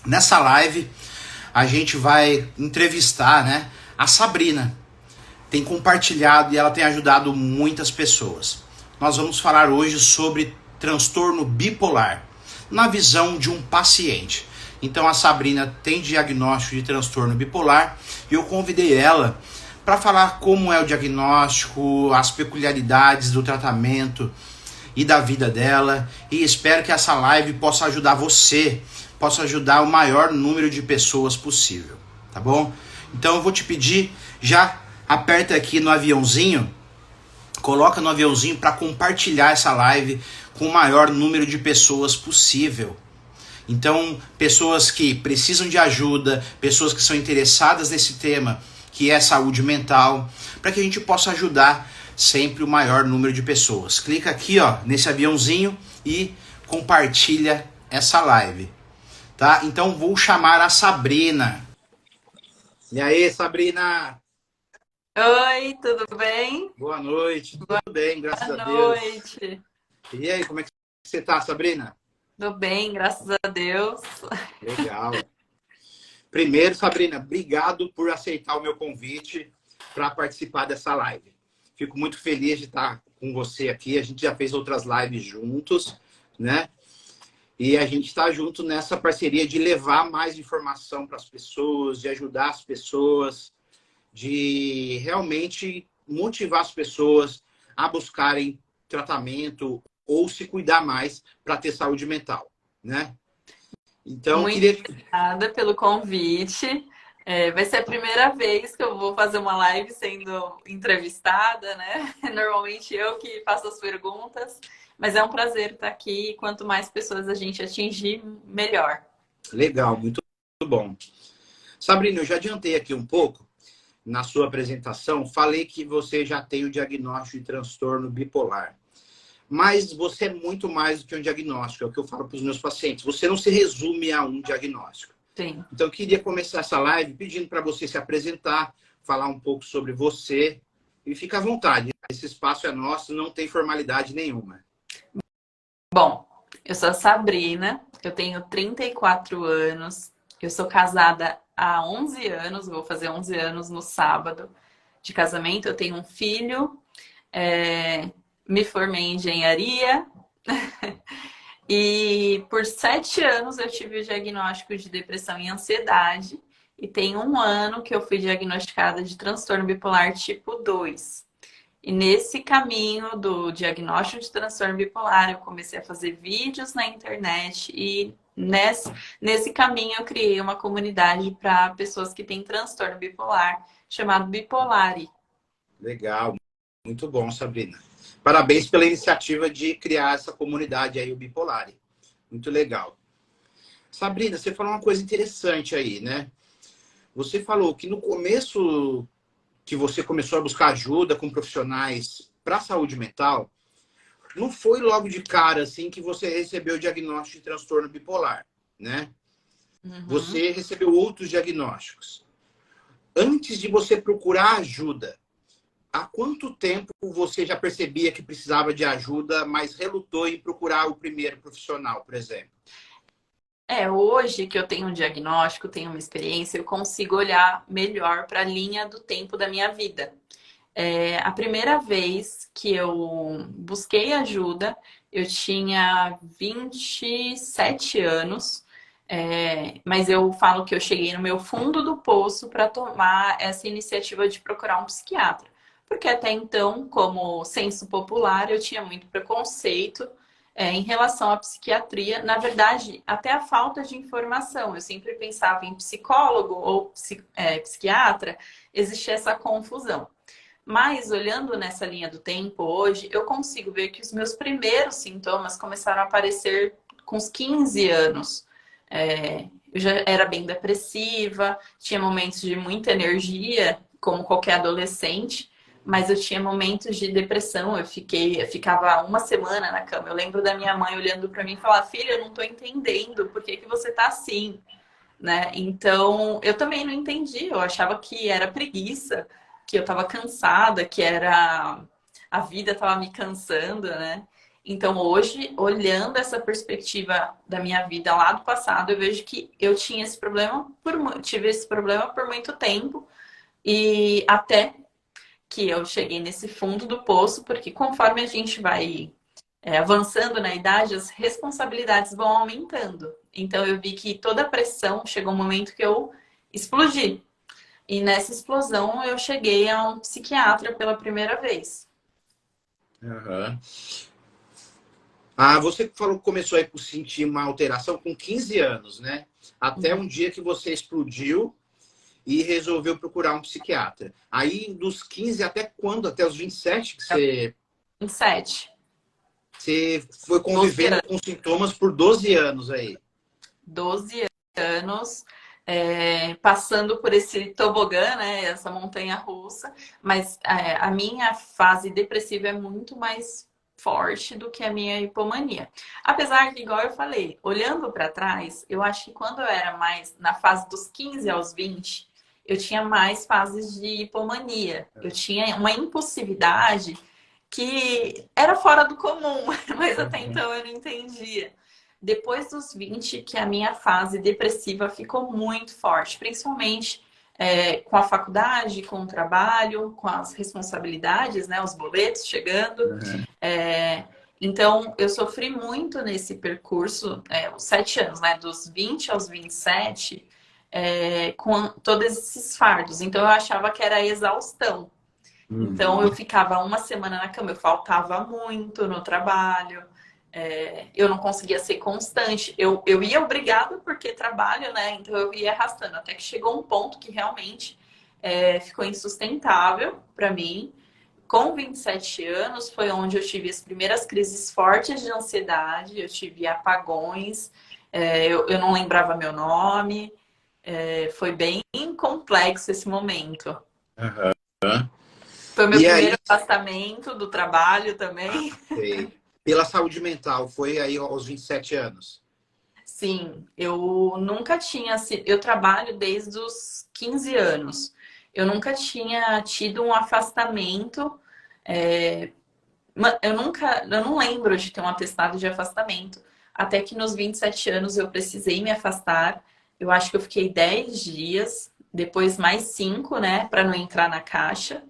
Nessa live a gente vai entrevistar, né, a Sabrina. Tem compartilhado e ela tem ajudado muitas pessoas. Nós vamos falar hoje sobre transtorno bipolar, na visão de um paciente. Então a Sabrina tem diagnóstico de transtorno bipolar e eu convidei ela para falar como é o diagnóstico, as peculiaridades do tratamento e da vida dela, e espero que essa live possa ajudar você, possa ajudar o maior número de pessoas possível, tá bom? Então eu vou te pedir, já aperta aqui no aviãozinho, coloca no aviãozinho para compartilhar essa live com o maior número de pessoas possível. Então, pessoas que precisam de ajuda, pessoas que são interessadas nesse tema, que é saúde mental, para que a gente possa ajudar sempre o maior número de pessoas. Clica aqui, ó, nesse aviãozinho e compartilha essa live, tá? Então, vou chamar a Sabrina. E aí, Sabrina? Oi, tudo bem? Boa noite. Tudo bem, graças Boa a Deus. noite. E aí, como é que você tá, Sabrina? Tudo bem, graças a Deus. Legal. Primeiro, Sabrina, obrigado por aceitar o meu convite para participar dessa live. Fico muito feliz de estar com você aqui. A gente já fez outras lives juntos, né? E a gente está junto nessa parceria de levar mais informação para as pessoas, de ajudar as pessoas, de realmente motivar as pessoas a buscarem tratamento ou se cuidar mais para ter saúde mental, né? Então, eu Muito queria... obrigada pelo convite. Vai ser a primeira vez que eu vou fazer uma live sendo entrevistada, né? Normalmente eu que faço as perguntas, mas é um prazer estar aqui. Quanto mais pessoas a gente atingir, melhor. Legal, muito bom. Sabrina, eu já adiantei aqui um pouco na sua apresentação, falei que você já tem o diagnóstico de transtorno bipolar. Mas você é muito mais do que um diagnóstico, é o que eu falo para os meus pacientes. Você não se resume a um diagnóstico. Sim. Então, eu queria começar essa live pedindo para você se apresentar, falar um pouco sobre você e fica à vontade. Esse espaço é nosso, não tem formalidade nenhuma. Bom, eu sou a Sabrina, eu tenho 34 anos, eu sou casada há 11 anos, vou fazer 11 anos no sábado de casamento, eu tenho um filho, me formei em engenharia e por 7 anos eu tive o diagnóstico de depressão e ansiedade e tem um ano que eu fui diagnosticada de transtorno bipolar tipo 2. E nesse caminho do diagnóstico de transtorno bipolar, eu comecei a fazer vídeos na internet e nesse caminho eu criei uma comunidade para pessoas que têm transtorno bipolar, chamado Bipolari. Legal, muito bom, Sabrina. Parabéns pela iniciativa de criar essa comunidade aí, o Bipolar. Muito legal. Sabrina, você falou uma coisa interessante aí, né? Você falou que no começo que você começou a buscar ajuda com profissionais para a saúde mental, não foi logo de cara assim que você recebeu o diagnóstico de transtorno bipolar, né? Uhum. Você recebeu outros diagnósticos. Antes de você procurar ajuda, há quanto tempo você já percebia que precisava de ajuda, mas relutou em procurar o primeiro profissional, por exemplo? Hoje que eu tenho um diagnóstico, tenho uma experiência, eu consigo olhar melhor para a linha do tempo da minha vida. A primeira vez que eu busquei ajuda, eu tinha 27 anos, mas eu falo que eu cheguei no meu fundo do poço para tomar essa iniciativa de procurar um psiquiatra. Porque até então, como senso popular, eu tinha muito preconceito, em relação à psiquiatria. Na verdade, até a falta de informação. Eu sempre pensava em psicólogo ou psiquiatra, existia essa confusão. Mas olhando nessa linha do tempo hoje, eu consigo ver que os meus primeiros sintomas começaram a aparecer com os 15 anos. Eu já era bem depressiva, tinha momentos de muita energia, como qualquer adolescente, mas eu tinha momentos de depressão. Eu ficava uma semana na cama. Eu lembro da minha mãe olhando para mim e falar: filha, eu não estou entendendo, por que que você tá assim? Né? Então, eu também não entendi. Eu achava que era preguiça, que eu estava cansada, que era a vida estava me cansando, né? Então, hoje, olhando essa perspectiva da minha vida lá do passado, eu vejo que eu tinha esse problema tive esse problema por muito tempo e até que eu cheguei nesse fundo do poço, porque conforme a gente vai avançando na idade, as responsabilidades vão aumentando. Então, eu vi que toda a pressão chegou um momento que eu explodi. E nessa explosão, eu cheguei a um psiquiatra pela primeira vez. Aham. Ah, você falou que começou a sentir uma alteração com 15 anos, né? Até um dia que você explodiu e resolveu procurar um psiquiatra. Aí, dos 15 até quando? Até os 27 que Em 7, você foi 12 convivendo com sintomas por 12 anos aí. 12 anos, passando por esse tobogã, né, essa montanha russa, mas a minha fase depressiva é muito mais forte do que a minha hipomania. Apesar que, igual eu falei, olhando para trás, eu acho que quando eu era mais na fase dos 15 aos 20, eu tinha mais fases de hipomania. Eu tinha uma impulsividade que era fora do comum, mas até então eu não entendia. Depois dos 20, que a minha fase depressiva ficou muito forte, principalmente com a faculdade, com o trabalho, com as responsabilidades, né, os boletos chegando. Uhum. Então, eu sofri muito nesse percurso, os 7 anos, né, dos 20 aos 27, com todos esses fardos. Então, eu achava que era exaustão. Então, eu Uhum. ficava uma semana na cama, eu faltava muito no trabalho, eu não conseguia ser constante. Eu ia obrigada porque trabalho, né? Então, eu ia arrastando. Até que chegou um ponto que realmente ficou insustentável para mim. Com 27 anos foi onde eu tive as primeiras crises fortes de ansiedade, eu tive apagões, eu não lembrava meu nome, foi bem complexo esse momento. Aham. Foi meu E aí, primeiro afastamento do trabalho também. sei, pela saúde mental, foi aí aos 27 anos. Sim, eu nunca tinha sido. Eu trabalho desde os 15 anos. Eu nunca tinha tido um afastamento. é, eu não lembro de ter um atestado de afastamento. Até que nos 27 anos eu precisei me afastar. Eu acho que eu fiquei 10 dias, depois mais 5, né, para não entrar na caixa.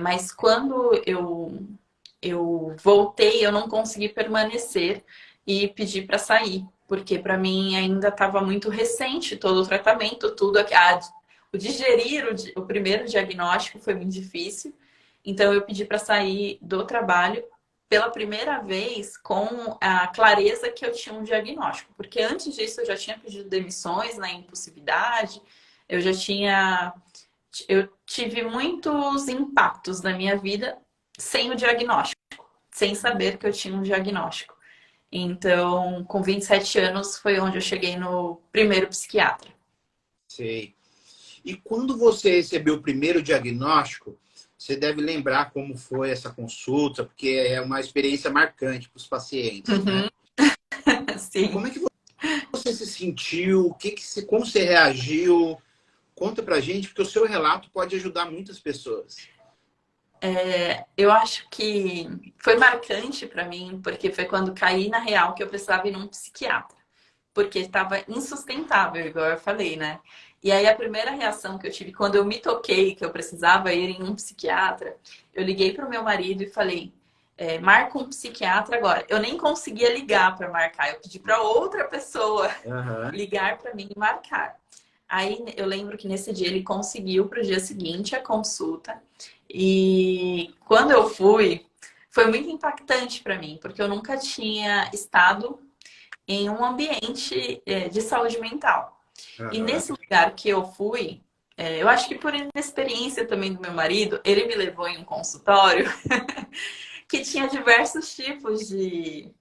Mas quando eu voltei, eu não consegui permanecer e pedi para sair, porque para mim ainda estava muito recente todo o tratamento, tudo aqui. O digerir o primeiro diagnóstico foi muito difícil, então eu pedi para sair do trabalho pela primeira vez com a clareza que eu tinha um diagnóstico, porque antes disso eu já tinha pedido demissões na impulsividade, eu já tinha eu tive muitos impactos na minha vida sem o diagnóstico, sem saber que eu tinha um diagnóstico. Então, com 27 anos foi onde eu cheguei no primeiro psiquiatra. Sei. E quando você recebeu o primeiro diagnóstico, você deve lembrar como foi essa consulta, porque é uma experiência marcante para os pacientes, né? Uhum. Sim. Como é que você se sentiu? Como você reagiu? Conta pra gente, porque o seu relato pode ajudar muitas pessoas. Eu acho que foi marcante para mim, porque foi quando caí na real que eu precisava ir num psiquiatra, porque estava insustentável, igual eu falei, né? E aí a primeira reação que eu tive quando eu me toquei que eu precisava ir em um psiquiatra, eu liguei para o meu marido e falei: marca um psiquiatra agora. Eu nem conseguia ligar para marcar, eu pedi para outra pessoa Aham. ligar para mim e marcar. Aí eu lembro que nesse dia ele conseguiu para o dia seguinte a consulta. E quando eu fui, foi muito impactante para mim, porque eu nunca tinha estado em um ambiente de saúde mental. E Aham. nesse lugar que eu fui, eu acho que por inexperiência também do meu marido, ele me levou em um consultório que tinha diversos tipos de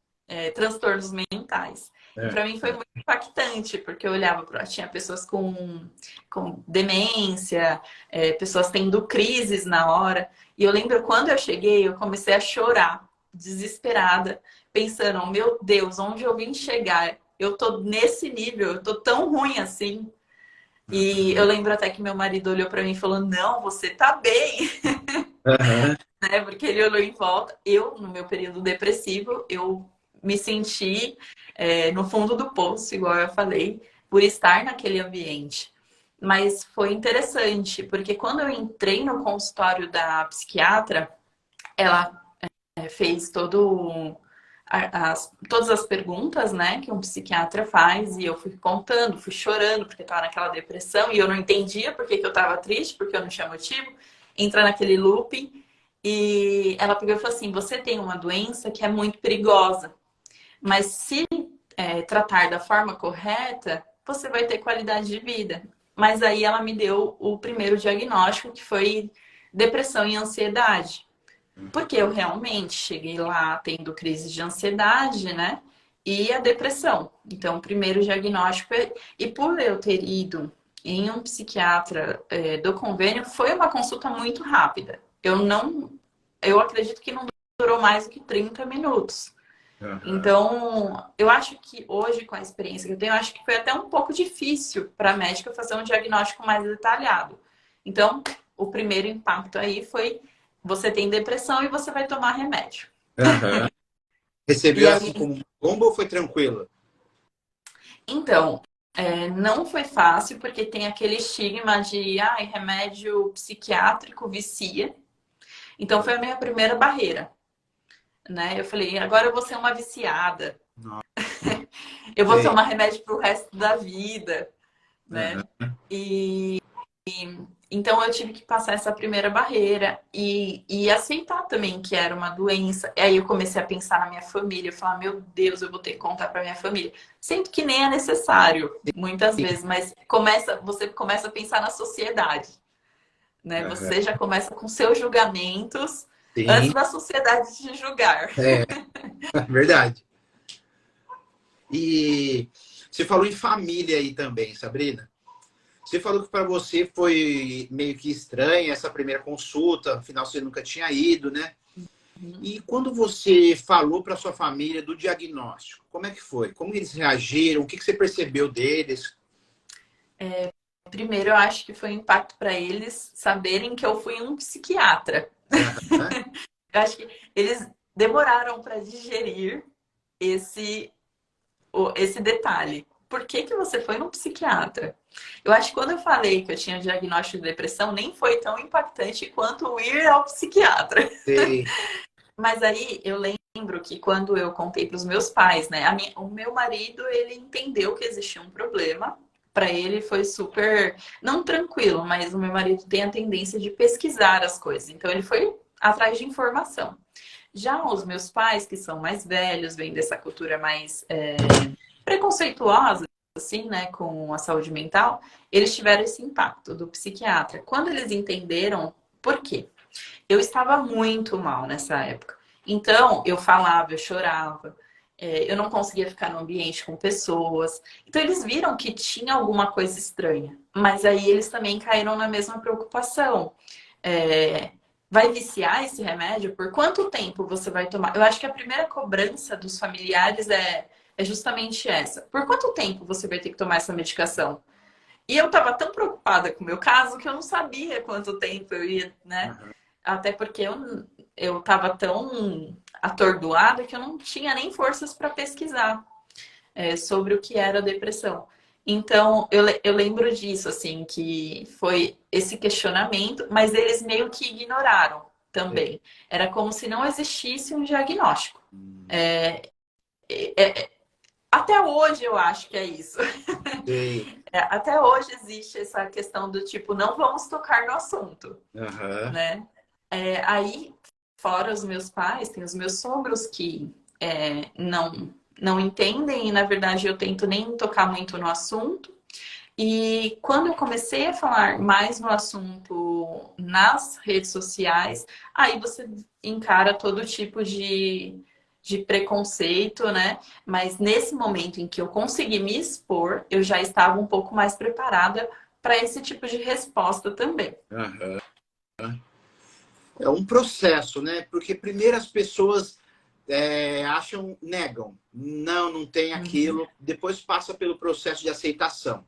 transtornos mentais. E É. para mim foi muito impactante, porque eu olhava para. Tinha pessoas com demência, pessoas tendo crises na hora. E eu lembro quando eu cheguei, eu comecei a chorar, desesperada, pensando: "Oh, meu Deus, onde eu vim chegar? Eu tô nesse nível, eu tô tão ruim assim." E eu lembro até que meu marido olhou para mim e falou: "Não, você tá bem." Aham. né? Porque ele olhou em volta. Eu, no meu período depressivo, eu me senti no fundo do poço, igual eu falei, por estar naquele ambiente. Mas foi interessante, porque quando eu entrei no consultório da psiquiatra, ela fez todas as perguntas, né, que um psiquiatra faz, e eu fui contando, fui chorando, porque estava naquela depressão, e eu não entendia por que eu estava triste, porque eu não tinha motivo, entra naquele looping, e ela pegou e falou assim, você tem uma doença que é muito perigosa, mas se tratar da forma correta, você vai ter qualidade de vida. Mas aí ela me deu o primeiro diagnóstico, que foi depressão e ansiedade. Porque eu realmente cheguei lá tendo crise de ansiedade, né? E a depressão. Então, o primeiro diagnóstico, e por eu ter ido em um psiquiatra do convênio, foi uma consulta muito rápida. Eu acredito que não durou mais do que 30 minutos. Aham. Então, eu acho que hoje, com a experiência que eu tenho, eu acho que foi até um pouco difícil para a médica fazer um diagnóstico mais detalhado. Então, o primeiro impacto aí foi você tem depressão e você vai tomar remédio. Aham. E Recebeu aí, assim como uma bomba ou foi tranquilo? então, não foi fácil porque tem aquele estigma de remédio psiquiátrico vicia. Então, foi a minha primeira barreira, né? Eu falei, agora eu vou ser uma viciada. Não Eu vou sei. tomar remédio pro resto da vida, né? Aham. E então eu tive que passar essa primeira barreira e aceitar também que era uma doença. E aí eu comecei a pensar na minha família, eu falar, meu Deus, eu vou ter que contar para minha família. Sendo que nem é necessário, muitas vezes, mas você começa a pensar na sociedade, né? Aham. Você já começa com seus julgamentos antes Sim, da sociedade te julgar. é verdade. E você falou em família aí também, Sabrina. Você falou que para você foi meio que estranha essa primeira consulta, afinal você nunca tinha ido, né? E quando você falou para sua família do diagnóstico, como é que foi? Como eles reagiram? O que você percebeu deles? Primeiro, eu acho que foi um impacto para eles saberem que eu fui um psiquiatra. Aham. Eu acho que eles demoraram para digerir esse, esse detalhe. Por que que você foi num psiquiatra? Eu acho que quando eu falei que eu tinha diagnóstico de depressão, nem foi tão impactante quanto o ir ao psiquiatra. Sei. Mas aí eu lembro que quando eu contei para os meus pais, né? O meu marido, ele entendeu que existia um problema. Para ele foi super, não tranquilo, mas o meu marido tem a tendência de pesquisar as coisas. Então ele foi atrás de informação. Já os meus pais, que são mais velhos, vêm dessa cultura mais preconceituosa, assim, né, com a saúde mental, eles tiveram esse impacto do psiquiatra. Quando eles entenderam por quê? Eu estava muito mal nessa época. Então, eu falava, eu chorava, eu não conseguia ficar no ambiente com pessoas. Então, eles viram que tinha alguma coisa estranha. Mas aí eles também caíram na mesma preocupação. É, vai viciar esse remédio? Por quanto tempo você vai tomar? Eu acho que a primeira cobrança dos familiares é justamente essa. Por quanto tempo você vai ter que tomar essa medicação? E eu estava tão preocupada com o meu caso que eu não sabia quanto tempo eu ia, né? Aham. Até porque eu estava tão atordoada que eu não tinha nem forças para pesquisar sobre o que era a depressão. Então, eu lembro disso, assim, que foi esse questionamento, mas eles meio que ignoraram Sei. também. Era como se não existisse um diagnóstico. Hum, É, é, até hoje eu acho que é isso. sei. Até hoje existe essa questão do tipo, não vamos tocar no assunto, Aham. né? Aí, fora os meus pais, tem os meus sogros que não entendem e, na verdade, eu tento nem tocar muito no assunto. E quando eu comecei a falar mais no assunto nas redes sociais, aí você encara todo tipo de preconceito, né? Mas nesse momento em que eu consegui me expor, eu já estava um pouco mais preparada para esse tipo de resposta também. Aham. É um processo, né? Porque primeiro as pessoas acham, negam. Não, não tem Uhum. aquilo. Depois passa pelo processo de aceitação.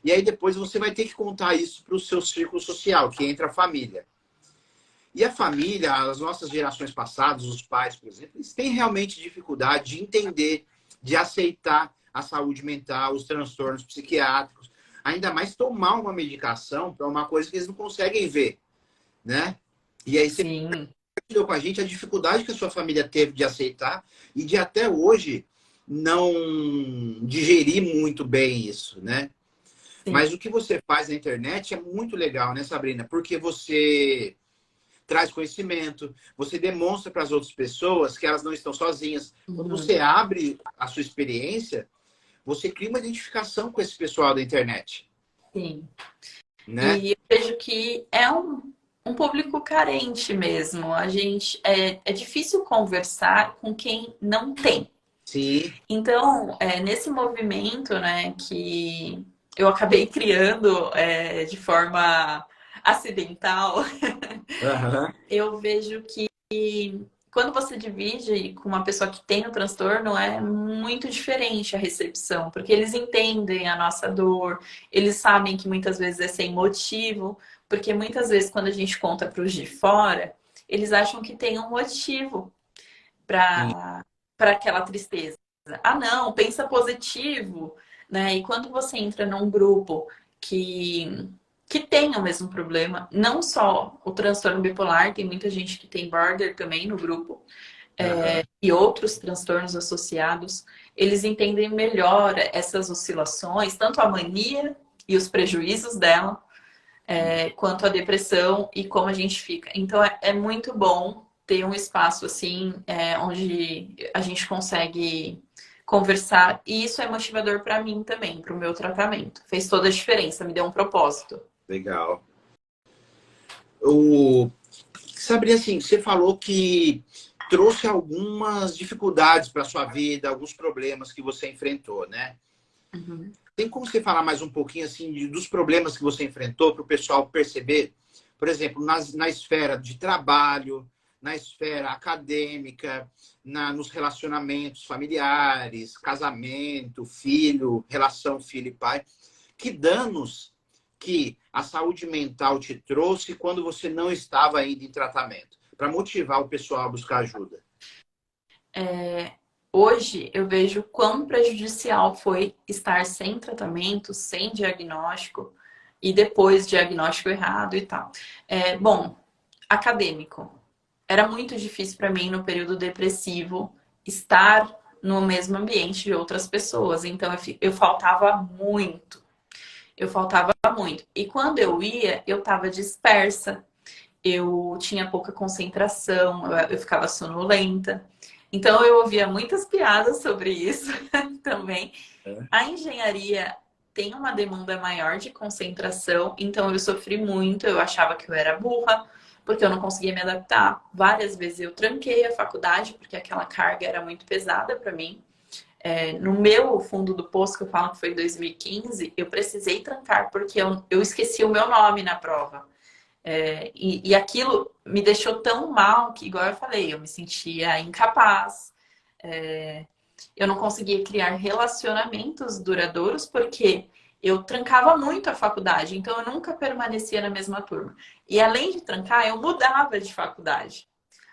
E aí depois você vai ter que contar isso para o seu círculo social, que entra a família. E a família, as nossas gerações passadas, os pais, por exemplo, eles têm realmente dificuldade de entender, de aceitar a saúde mental, os transtornos psiquiátricos. Ainda mais tomar uma medicação para uma coisa que eles não conseguem ver, né? E aí você Sim, compartilhou com a gente a dificuldade que a sua família teve de aceitar e de até hoje não digerir muito bem isso, né? sim. Mas o que você faz na internet é muito legal, né, Sabrina? Porque você traz conhecimento, você demonstra para as outras pessoas que elas não estão sozinhas. Quando Uhum. você abre a sua experiência, você cria uma identificação com esse pessoal da internet, Sim. né? E eu vejo que é um público carente mesmo. A gente é difícil conversar com quem não tem. Sim. Então, nesse movimento, né, que eu acabei criando de forma acidental, Aham. eu vejo que quando você divide com uma pessoa que tem o transtorno, é muito diferente a recepção, porque eles entendem a nossa dor, eles sabem que muitas vezes é sem motivo, porque muitas vezes quando a gente conta para os de fora, eles acham que tem um motivo Sim. para aquela tristeza. Ah, não, pensa positivo, né? E quando você entra num grupo que tem o mesmo problema, não só o transtorno bipolar, tem muita gente que tem border também no grupo, Aham. e outros transtornos associados, eles entendem melhor essas oscilações, tanto a mania e os prejuízos dela, quanto a depressão e como a gente fica. Então é muito bom ter um espaço assim, onde a gente consegue conversar, e isso é motivador para mim também, para o meu tratamento. Fez toda a diferença, me deu um propósito. Legal. O... Sabrina, assim, você falou que trouxe algumas dificuldades para sua vida, alguns problemas que você enfrentou, né? Uhum. Tem como você falar mais um pouquinho assim dos problemas que você enfrentou para o pessoal perceber, por exemplo, na esfera de trabalho, na esfera acadêmica, nos relacionamentos familiares, casamento, filho, relação filho e pai, que danos que a saúde mental te trouxe quando você não estava ainda em tratamento, para motivar o pessoal a buscar ajuda. Hoje eu vejo quão prejudicial foi estar sem tratamento, sem diagnóstico e depois diagnóstico errado e tal. Bom, acadêmico. Era muito difícil para mim no período depressivo estar no mesmo ambiente de outras pessoas. Então eu faltava muito. Eu faltava muito. E quando eu ia, eu estava dispersa. Eu tinha pouca concentração, eu ficava sonolenta. Então eu ouvia muitas piadas sobre isso também. A engenharia tem uma demanda maior de concentração, então eu sofri muito, eu achava que eu era burra, porque eu não conseguia me adaptar. Várias vezes eu tranquei a faculdade, porque aquela carga era muito pesada para mim. No meu fundo do poço, que eu falo que foi em 2015, eu precisei trancar, porque eu esqueci o meu nome na prova. E aquilo me deixou tão mal que, igual eu falei, eu me sentia incapaz. É, eu não conseguia criar relacionamentos duradouros porque eu trancava muito a faculdade, então eu nunca permanecia na mesma turma. E além de trancar, eu mudava de faculdade,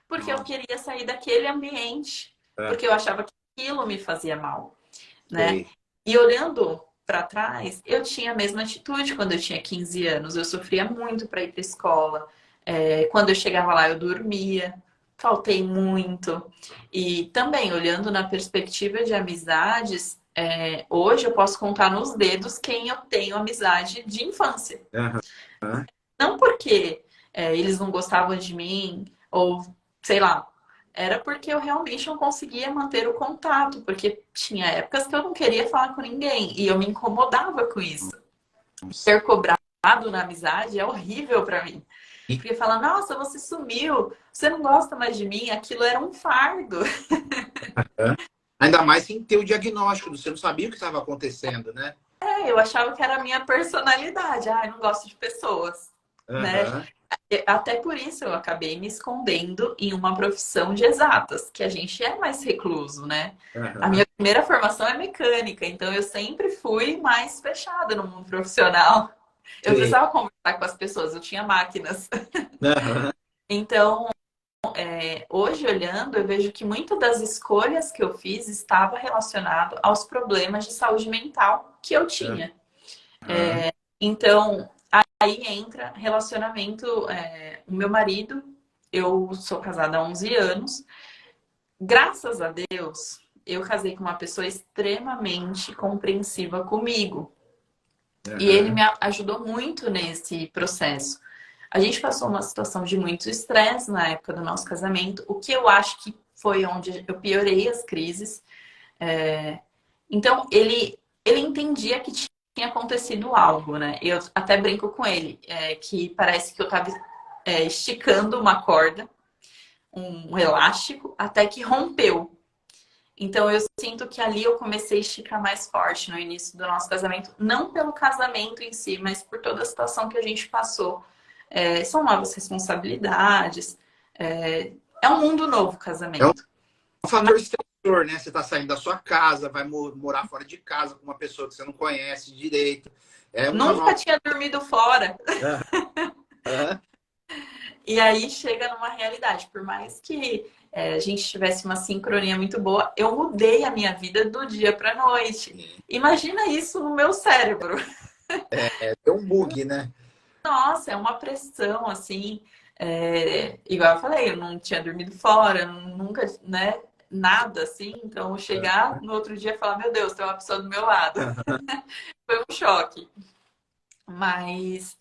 porque eu Nossa, queria sair daquele ambiente, é, porque eu achava que aquilo me fazia mal, né? sei. E olhando para trás, eu tinha a mesma atitude quando eu tinha 15 anos. Eu sofria muito para ir para escola. Quando eu chegava lá, eu dormia. Faltei muito. E também, olhando na perspectiva de amizades, hoje eu posso contar nos dedos quem eu tenho amizade de infância. Aham. Não porque eles não gostavam de mim, ou sei lá, era porque eu realmente não conseguia manter o contato, porque tinha épocas que eu não queria falar com ninguém e eu me incomodava com isso. Ser cobrado na amizade é horrível pra mim. Porque fala, nossa, você sumiu, você não gosta mais de mim, aquilo era um fardo. Ainda mais sem ter o diagnóstico, você não sabia o que estava acontecendo, né? Eu achava que era a minha personalidade. Ah, eu não gosto de pessoas, né? Aham, Até por isso eu acabei me escondendo em uma profissão de exatas, que a gente é mais recluso, né? A aham, minha primeira formação é mecânica, então eu sempre fui mais fechada no mundo profissional. Eu sei. precisava conversar com as pessoas, eu tinha máquinas. Aham. Então, hoje olhando, eu vejo que muitas das escolhas que eu fiz estava relacionado aos problemas de saúde mental que eu tinha. Aham. Então, aí entra relacionamento, o meu marido, eu sou casada há 11 anos. Graças a Deus, eu casei com uma pessoa extremamente compreensiva comigo. E ele me Aham. ajudou muito nesse processo. A gente passou uma situação de muito estresse na época do nosso casamento, o que eu acho que foi onde eu piorei as crises. É, Então, ele entendia que tinha acontecido algo, né? Eu até brinco com ele, que parece que eu estava esticando uma corda, um elástico, até que rompeu. Então, eu sinto que ali eu comecei a esticar mais forte no início do nosso casamento, não pelo casamento em si, mas por toda a situação que a gente passou. São novas responsabilidades, é um mundo novo o É um casamento. fator estressor, né? Você tá saindo da sua casa, vai morar fora de casa com uma pessoa que você não conhece direito. É uma Nunca nova. tinha dormido fora. Aham. E aí chega numa realidade. Por mais que a gente tivesse uma sincronia muito boa, eu mudei a minha vida do dia para noite. Imagina isso no meu cérebro. É um bug, né? Nossa, é uma pressão assim. Igual eu falei, eu não tinha dormido fora, nunca, né? Nada assim. Então, chegar no outro dia e falar: Meu Deus, tem uma pessoa do meu lado. Foi um choque. Mas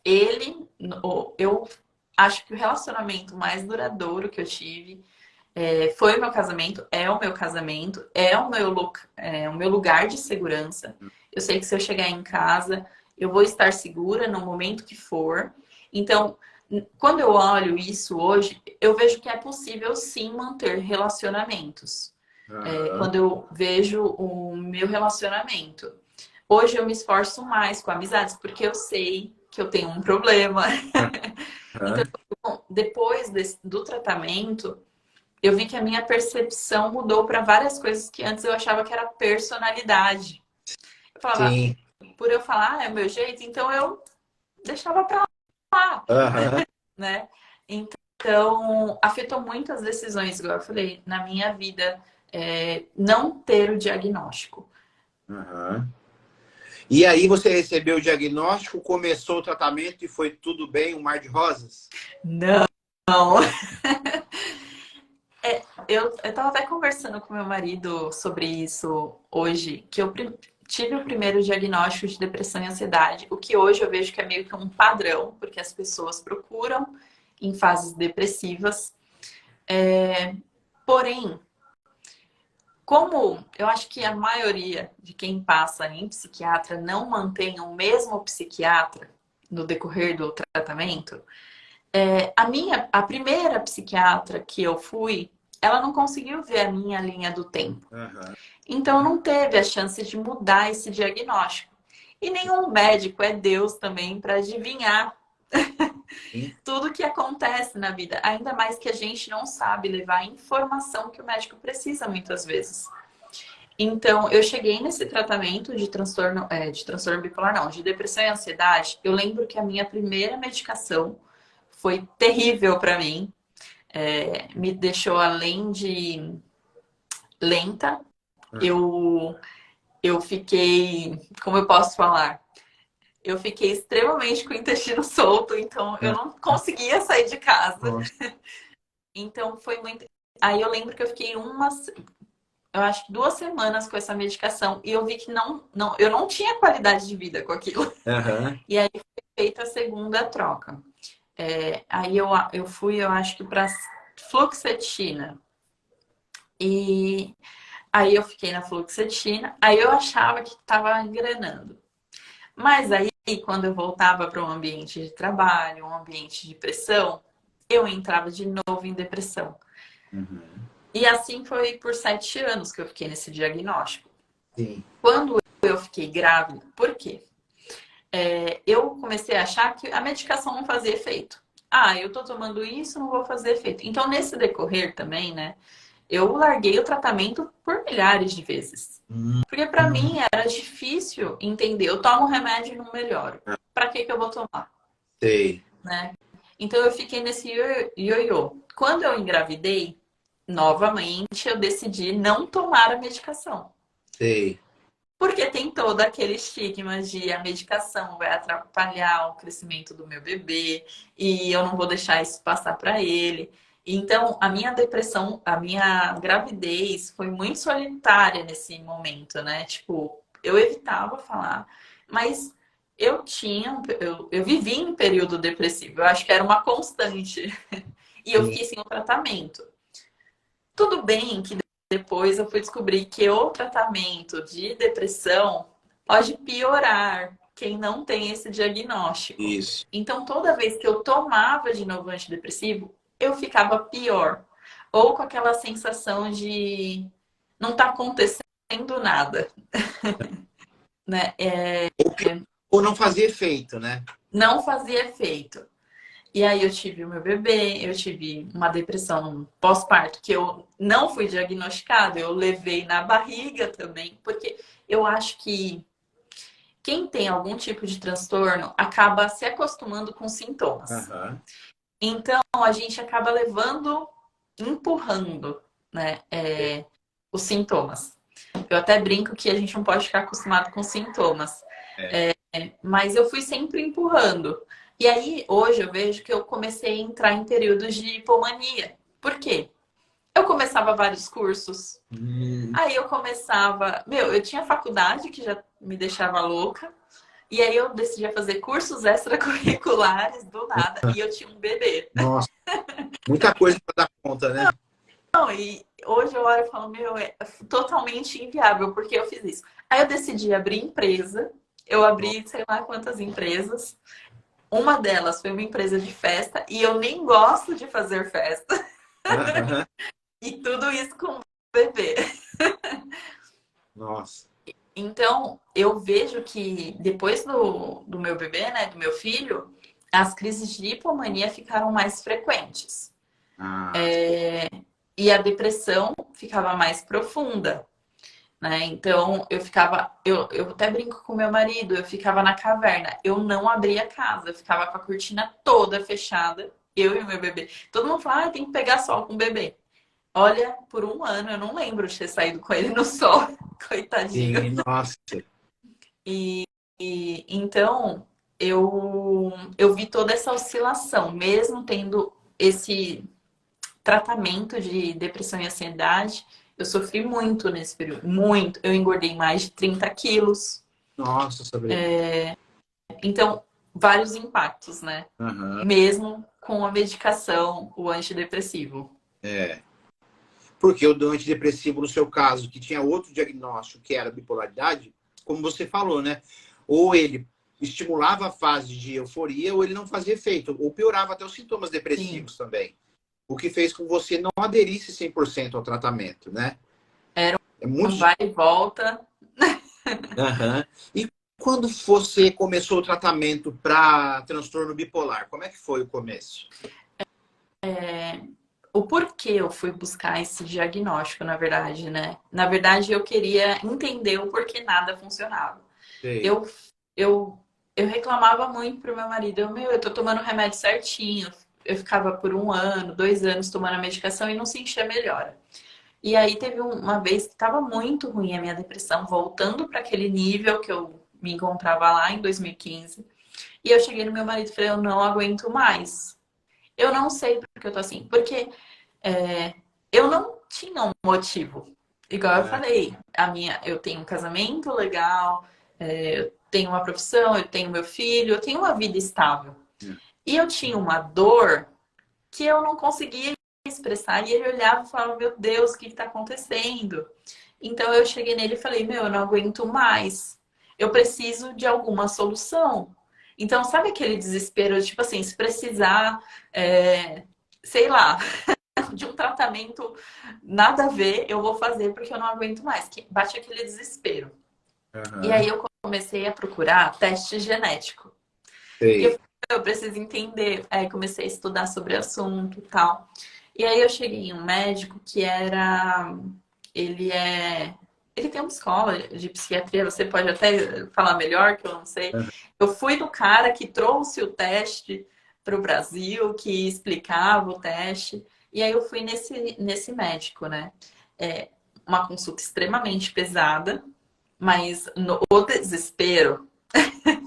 eu acho que o relacionamento mais duradouro que eu tive foi o meu casamento, é o meu casamento, é o meu lugar de segurança. Eu sei que se eu chegar em casa, eu vou estar segura no momento que for. Então, quando eu olho isso hoje, eu vejo que é possível sim manter relacionamentos. Aham. Quando eu vejo o meu relacionamento. Hoje eu me esforço mais com amizades, porque eu sei que eu tenho um problema. Então, Aham. depois do tratamento, eu vi que a minha percepção mudou para várias coisas que antes eu achava que era personalidade. Eu falava, Sim. por eu falar, é o meu jeito, então eu deixava pra lá, Aham. né? Então, afetou muito as decisões, igual eu falei, na minha vida, não ter o diagnóstico. Aham. E aí você recebeu o diagnóstico, começou o tratamento e foi tudo bem, um mar de rosas? Não. Eu tava até conversando com meu marido sobre isso hoje, que eu tive o primeiro diagnóstico de depressão e ansiedade, o que hoje eu vejo que é meio que um padrão, porque as pessoas procuram em fases depressivas. Porém, como eu acho que a maioria de quem passa em psiquiatra não mantém o mesmo psiquiatra no decorrer do tratamento, a primeira psiquiatra que eu fui, ela não conseguiu ver a minha linha do tempo. Aham. Então não teve a chance de mudar esse diagnóstico. E nenhum médico é Deus também para adivinhar Sim. tudo que acontece na vida, ainda mais que a gente não sabe levar a informação que o médico precisa muitas vezes. Então, eu cheguei nesse tratamento de transtorno bipolar, não, de depressão e ansiedade. Eu lembro que a minha primeira medicação foi terrível para mim. Me deixou além de lenta. Eu, eu fiquei, como eu posso falar? Eu fiquei extremamente com o intestino solto, então eu não conseguia sair de casa. Nossa. Então foi muito. Aí eu lembro que eu fiquei eu acho que 2 semanas com essa medicação e eu vi que eu não tinha qualidade de vida com aquilo. Aham. E aí foi feita a segunda troca. Aí eu fui, eu acho que para fluoxetina. E aí eu fiquei na fluoxetina. Aí eu achava que estava engrenando. Mas aí, quando eu voltava para um ambiente de trabalho, um ambiente de pressão, eu entrava de novo em depressão. Uhum. E assim foi por 7 anos que eu fiquei nesse diagnóstico. Sim. Quando eu fiquei grávida, por quê? Eu comecei a achar que a medicação não fazia efeito. Ah, eu tô tomando isso, não vou fazer efeito. Então, nesse decorrer também, né, eu larguei o tratamento por milhares de vezes. Hum. Porque para mim era difícil entender. Eu tomo remédio e não melhoro. Para que eu vou tomar? Sei. Né? Então eu fiquei nesse ioiô. Quando eu engravidei, novamente eu decidi não tomar a medicação. Sei. Porque tem todo aquele estigma de a medicação vai atrapalhar o crescimento do meu bebê e eu não vou deixar isso passar para ele. Então, a minha depressão, a minha gravidez foi muito solitária nesse momento, né? Tipo, eu evitava falar, mas eu vivi em período depressivo. Eu acho que era uma constante. E eu Sim. fiquei sem o tratamento. Tudo bem que depois eu fui descobrir que o tratamento de depressão pode piorar quem não tem esse diagnóstico. Isso. Então, toda vez que eu tomava de novo antidepressivo, eu ficava pior. Ou com aquela sensação de não tá acontecendo nada, né? Ou não fazia efeito, né? Não fazia efeito. E aí eu tive o meu bebê, eu tive uma depressão pós-parto que eu não fui diagnosticada, eu levei na barriga também, porque eu acho que quem tem algum tipo de transtorno acaba se acostumando com sintomas. Aham. Então a gente acaba levando, empurrando, né, os sintomas. Eu até brinco que a gente não pode ficar acostumado com sintomas. É. Mas eu fui sempre empurrando. E aí, hoje eu vejo que eu comecei a entrar em períodos de hipomania. Por quê? Eu começava vários cursos. Hum, Aí eu começava. Meu, eu tinha faculdade que já me deixava louca. E aí eu decidia fazer cursos extracurriculares do nada. E eu tinha um bebê. nossa, muita coisa para dar conta, né? Não, e hoje eu olho e falo, meu, é totalmente inviável, porque eu fiz isso. Aí eu decidi abrir empresa. Eu abri sei lá quantas empresas. Uma delas foi uma empresa de festa e eu nem gosto de fazer festa. Aham. E tudo isso com bebê. Nossa. Então, eu vejo que depois do meu bebê, né, do meu filho, as crises de hipomania ficaram mais frequentes. Ah, E a depressão ficava mais profunda, né? Então, eu até brinco com meu marido, eu ficava na caverna, eu não abria a casa, eu ficava com a cortina toda fechada, eu e o meu bebê. Todo mundo fala, ah, tem que pegar sol com o bebê. Olha, por um ano eu não lembro de ter saído com ele no sol, coitadinho. sim, nossa. Então eu vi toda essa oscilação, mesmo tendo esse tratamento de depressão e ansiedade, eu sofri muito nesse período, muito. Eu engordei mais de 30 quilos. Nossa, Sabrina. Então, vários impactos, né? Aham. Mesmo com a medicação, o antidepressivo. É. Porque o do antidepressivo, no seu caso, que tinha outro diagnóstico, que era bipolaridade, como você falou, né? Ou ele estimulava a fase de euforia, ou ele não fazia efeito, ou piorava até os sintomas Sim, depressivos também. O que fez com que você não aderisse 100% ao tratamento, né? era É um muito. vai e volta. Aham. E quando você começou o tratamento para transtorno bipolar, como é que foi o começo? O porquê eu fui buscar esse diagnóstico, na verdade, né? Na verdade, eu queria entender o porquê nada funcionava. Sei. Eu, eu, eu reclamava muito pro meu marido, eu tô tomando o remédio certinho. Eu ficava por um ano, 2 anos tomando a medicação e não sentia melhora. E aí teve uma vez que estava muito ruim a minha depressão, voltando para aquele nível que eu me encontrava lá em 2015. E eu cheguei no meu marido e falei, eu não aguento mais. Eu não sei por que eu tô assim. Porque eu não tinha um motivo. Igual eu É. falei, eu tenho um casamento legal, eu tenho uma profissão, eu tenho meu filho, eu tenho uma vida estável. E eu tinha uma dor que eu não conseguia expressar. E ele olhava e falava, meu Deus, o que está acontecendo? Então eu cheguei nele e falei, meu, eu não aguento mais. Eu preciso de alguma solução. Então, sabe aquele desespero, tipo assim, se precisar, sei lá, de um tratamento nada a ver, eu vou fazer porque eu não aguento mais. Que bate aquele desespero. E Aham. aí eu comecei a procurar teste genético. E Sei. eu preciso entender. Aí comecei a estudar sobre o assunto e tal. E aí eu cheguei em um médico que era. Ele é. Ele tem uma escola de psiquiatria, você pode até falar melhor, que eu não sei. Aham. Eu fui do cara que trouxe o teste para o Brasil, que explicava o teste. E aí eu fui nesse médico, né? É uma consulta extremamente pesada, mas o desespero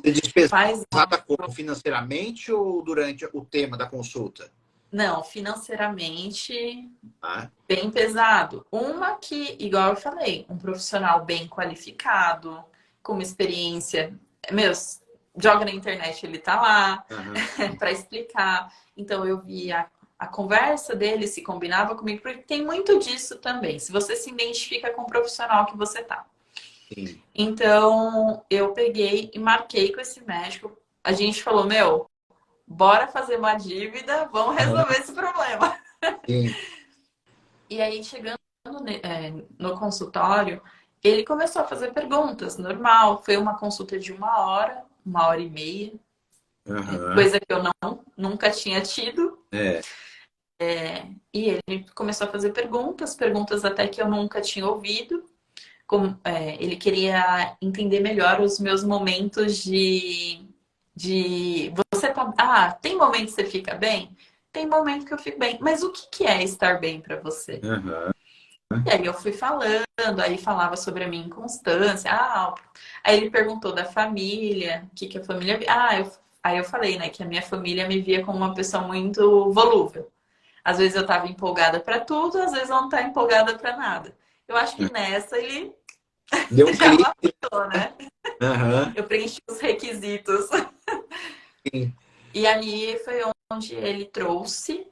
Você diz faz. pesada como financeiramente ou durante o tema da consulta? Não, financeiramente Ah, bem pesado. Uma que, igual eu falei, um profissional bem qualificado, com uma experiência. Meus, joga na internet, ele tá lá aham, para explicar. Então eu vi a conversa dele, se combinava comigo, porque tem muito disso também. Se você se identifica com o profissional que você tá. sim, Então eu peguei e marquei com esse médico. A gente falou, meu, bora fazer uma dívida, vamos resolver esse problema. sim, E aí, chegando no consultório, ele começou a fazer perguntas, normal. Foi uma consulta de 1 hora e meia, aham, coisa que eu nunca tinha tido. é, E ele começou a fazer perguntas, perguntas até que eu nunca tinha ouvido. Ele queria entender melhor os meus momentos de você tá. Ah, tem momento que você fica bem? Tem momento que eu fico bem. Mas o que que é estar bem para você? aham, E aí eu fui falando, aí falava sobre a minha inconstância. Aí ele perguntou da família, o que que a família. Aí eu falei, né, que a minha família me via como uma pessoa muito volúvel. Às vezes eu estava empolgada para tudo, às vezes eu não estava empolgada para nada. Eu acho que nessa ele deu um já clique, matou, né? aham, Eu preenchi os requisitos. sim, E aí foi onde ele trouxe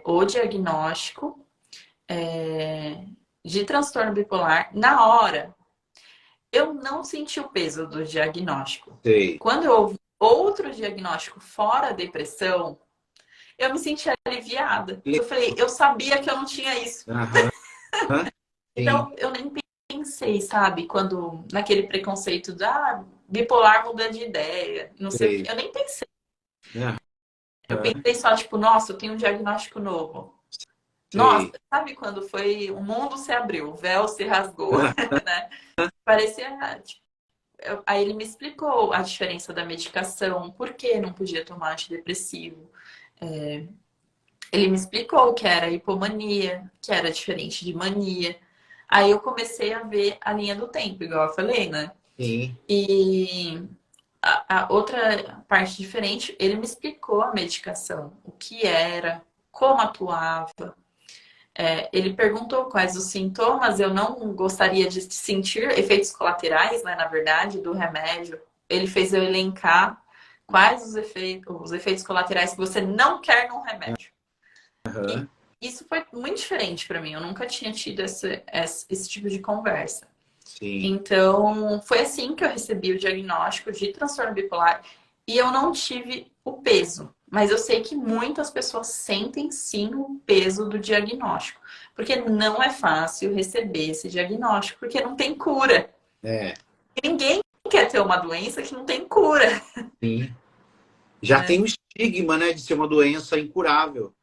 o diagnóstico de transtorno bipolar. Na hora, eu não senti o peso do diagnóstico. sei, Quando eu ouvi outro diagnóstico fora a depressão, eu me senti aliviada. Eu falei, eu sabia que eu não tinha isso. aham, sim, Então, eu nem pensei, sabe? Quando, naquele preconceito da bipolar muda de ideia, não sei o sei, quê. Eu nem pensei. aham, Eu pensei só, tipo, nossa, eu tenho um diagnóstico novo. Nossa, sei, sabe quando foi, o mundo se abriu, o véu se rasgou, né? Parecia, tipo, aí ele me explicou a diferença da medicação, por que não podia tomar antidepressivo. Ele me explicou que era hipomania, que era diferente de mania. Aí eu comecei a ver a linha do tempo, igual eu falei, né? sim, E a outra parte diferente, ele me explicou a medicação, o que era, como atuava. Ele perguntou quais os sintomas, eu não gostaria de sentir efeitos colaterais, né, na verdade, do remédio. Ele fez eu elencar quais os efeitos colaterais que você não quer num remédio. E aham, isso foi muito diferente para mim, eu nunca tinha tido esse tipo de conversa. sim, Então, foi assim que eu recebi o diagnóstico de transtorno bipolar e eu não tive o peso. Mas eu sei que muitas pessoas sentem sim o peso do diagnóstico, porque não é fácil receber esse diagnóstico, porque não tem cura. é, Ninguém quer ter uma doença que não tem cura, sim. Já tem né? o estigma, né, de ser uma doença incurável.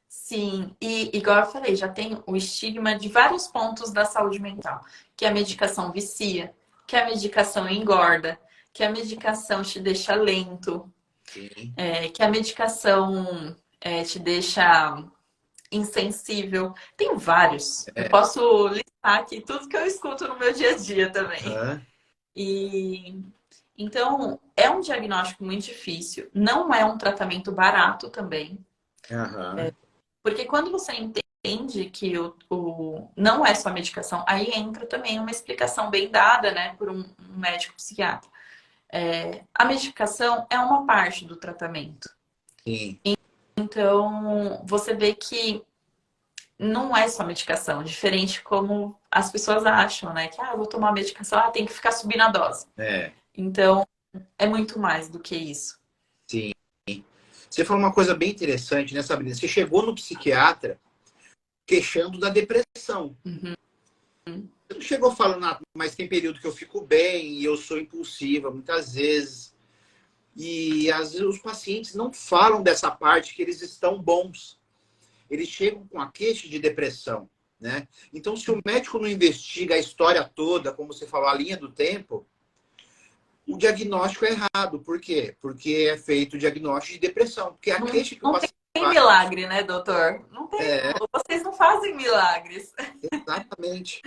Sim, e igual eu falei, já tem o estigma de vários pontos da saúde mental, que a medicação vicia, que a medicação engorda, que a medicação te deixa lento, Sim, que a medicação te deixa insensível. Tem vários. Eu é, posso listar aqui tudo que eu escuto no meu dia a dia também. aham, E então é um diagnóstico muito difícil, não é um tratamento barato também. aham, Porque quando você entende que não é só medicação, aí entra também uma explicação bem dada, né, por um médico psiquiatra. A medicação é uma parte do tratamento. sim, Então, você vê que não é só medicação, diferente como as pessoas acham, né? Que, eu vou tomar medicação, tem que ficar subindo a dose. é, Então, é muito mais do que isso. sim. Você falou uma coisa bem interessante, né, Sabrina? Você chegou no psiquiatra queixando da depressão. Uhum. Você não chegou falando, mas tem período que eu fico bem e eu sou impulsiva muitas vezes. E às vezes os pacientes não falam dessa parte que eles estão bons. Eles chegam com a queixa de depressão, né? Então, se o médico não investiga a história toda, como você falou, a linha do tempo, o diagnóstico é errado. Por quê? Porque é feito o diagnóstico de depressão. Porque a queixa que o Não paciente tem faz milagre, né, doutor? Não tem. é Vocês não fazem milagres. exatamente.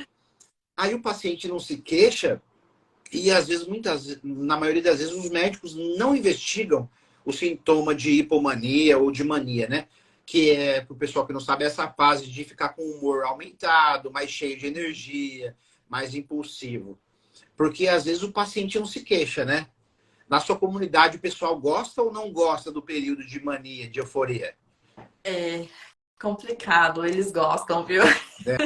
Aí o paciente não se queixa e às vezes, na maioria das vezes, os médicos não investigam o sintoma de hipomania ou de mania, né? Que é, para o pessoal que não sabe, essa fase de ficar com o humor aumentado, mais cheio de energia, mais impulsivo. Porque às vezes o paciente não se queixa, né? Na sua comunidade, o pessoal gosta ou não gosta do período de mania, de euforia? É complicado, eles gostam, viu? É,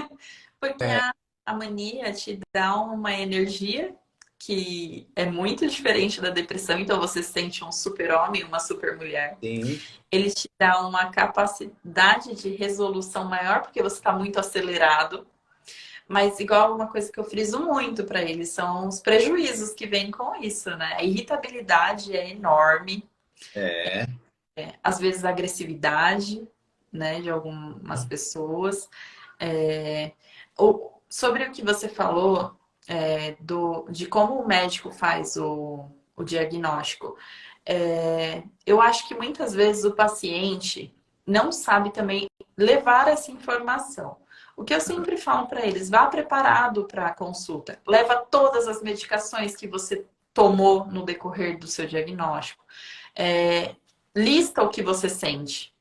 Porque é, a mania te dá uma energia que é muito diferente da depressão, então você se sente um super-homem, uma super-mulher. sim, Ele te dá uma capacidade de resolução maior, porque você está muito acelerado. Mas, igual uma coisa que eu friso muito para eles, são os prejuízos que vêm com isso, né? A irritabilidade é enorme, é, às vezes a agressividade, né, de algumas pessoas. É, sobre o que você falou, de como o médico faz o diagnóstico, eu acho que muitas vezes o paciente não sabe também levar essa informação. O que eu sempre falo para eles, vá preparado para a consulta. Leva todas as medicações que você tomou no decorrer do seu diagnóstico. É, lista o que você sente.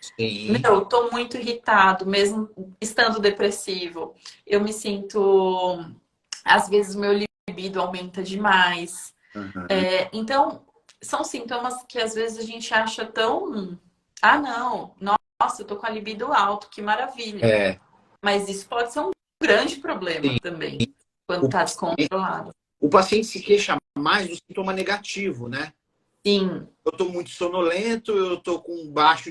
sim, Meu, tô muito irritado, mesmo estando depressivo. Eu me sinto, às vezes, meu libido aumenta demais. uhum, Então, são sintomas que às vezes a gente acha tão. Ah, não, nossa, eu tô com a libido alto, que maravilha. é, Mas isso pode ser um grande problema sim. também, quando O tá paciente, descontrolado. o paciente se queixa mais do sintoma negativo, né? Sim, Eu estou muito sonolento, eu estou com baixo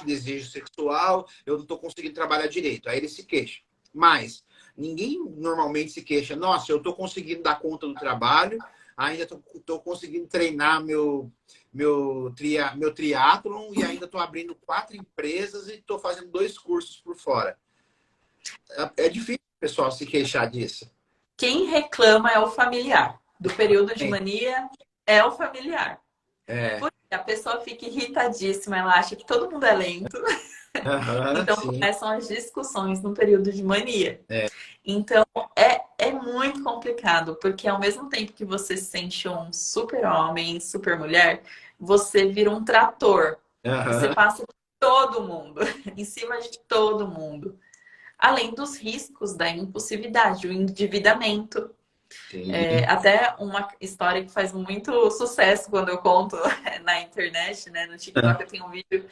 desejo sexual, eu não estou conseguindo trabalhar direito. Aí ele se queixa. Mas ninguém normalmente se queixa. Nossa, eu estou conseguindo dar conta do trabalho, ainda estou conseguindo treinar meu triatlon e ainda estou abrindo 4 empresas e estou fazendo 2 cursos por fora. É difícil o pessoal se queixar disso. quem reclama é o familiar. Do período de mania é o familiar. É, Porque a pessoa fica irritadíssima, ela acha que todo mundo é lento. aham, Então sim. começam as discussões no período de mania. É, Então é muito complicado, porque ao mesmo tempo que você se sente um super-homem, super-mulher, você vira um trator. Você aham, passa por todo mundo, em cima de todo mundo. Além dos riscos da impulsividade, o endividamento. sim. Até uma história que faz muito sucesso quando eu conto na internet, né? No TikTok eu tenho um vídeo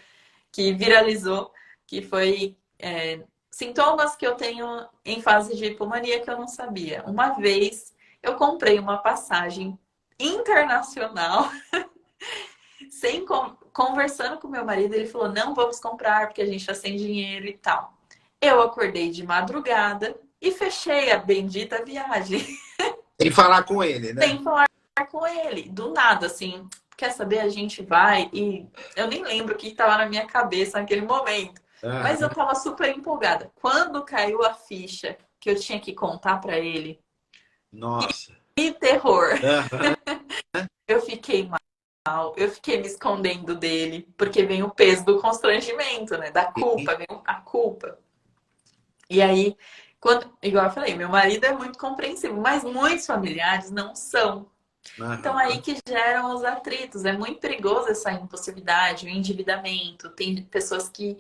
que viralizou, que foi sintomas que eu tenho em fase de hipomania que eu não sabia. Uma vez eu comprei uma passagem internacional, conversando com meu marido, ele falou: não vamos comprar porque a gente está sem dinheiro e tal. Eu acordei de madrugada e fechei a bendita viagem, Tem que falar com ele, né? sem falar com ele, do nada, assim. Quer saber? A gente vai e eu nem lembro o que estava na minha cabeça naquele momento. Mas eu Aham. estava super empolgada. Quando caiu a ficha que eu tinha que contar para ele, Nossa. que terror! Aham. Eu fiquei mal, eu fiquei me escondendo dele, porque vem o peso do constrangimento, né? Da culpa, vem a culpa. E aí, igual eu falei, meu marido é muito compreensivo, mas muitos familiares não são. Então, aí Aham. que geram os atritos. É muito perigoso essa impulsividade, o endividamento. Tem pessoas que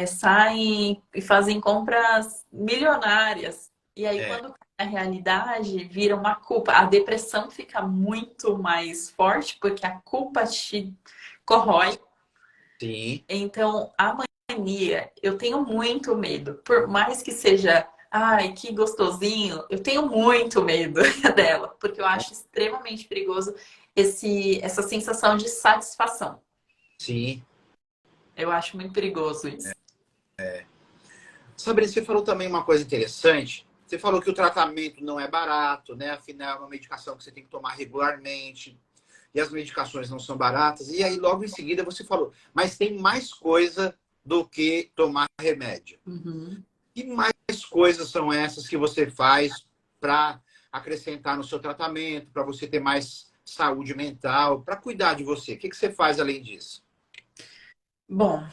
saem e fazem compras milionárias. E aí, É, quando cai na realidade, vira uma culpa. A depressão fica muito mais forte porque a culpa te corrói. sim. Então, a mania, eu tenho muito medo. Por mais que seja, ai, que gostosinho, eu tenho muito medo dela, porque eu acho extremamente perigoso essa sensação de satisfação. Sim. Eu acho muito perigoso isso. Sabrina, você falou também uma coisa interessante. Você falou que o tratamento não é barato, né? Afinal, é uma medicação que você tem que tomar regularmente. E as medicações não são baratas. E aí, logo em seguida, você falou, mas tem mais coisa do que tomar remédio. Uhum. Que mais coisas são essas que você faz para acrescentar no seu tratamento, para você ter mais saúde mental, para cuidar de você? O que você faz além disso? Bom,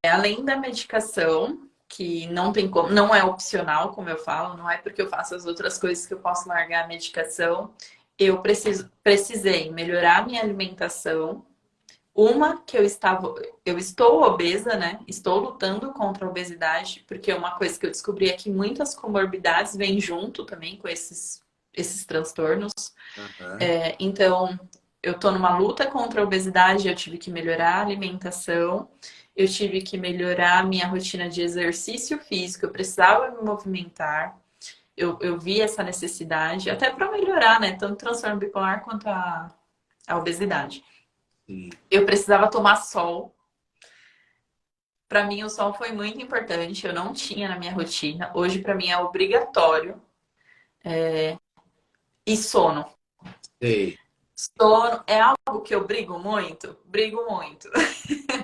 além da medicação, que não tem como, não é opcional, como eu falo, não é porque eu faço as outras coisas que eu posso largar a medicação. Precisei melhorar a minha alimentação. Uma que eu estou obesa, né? Estou lutando contra a obesidade, porque uma coisa que eu descobri é que muitas comorbidades vêm junto também com esses transtornos. Aham. Então, eu tô numa luta contra a obesidade, eu tive que melhorar a alimentação, eu tive que melhorar a minha rotina de exercício físico, eu precisava me movimentar. Eu vi essa necessidade, até para melhorar, né? Tanto o transtorno bipolar quanto a obesidade. Sim. Eu precisava tomar sol. Para mim, o sol foi muito importante. Eu não tinha na minha rotina. Hoje, para mim, é obrigatório. E sono. Sei. Sono é algo que eu brigo muito.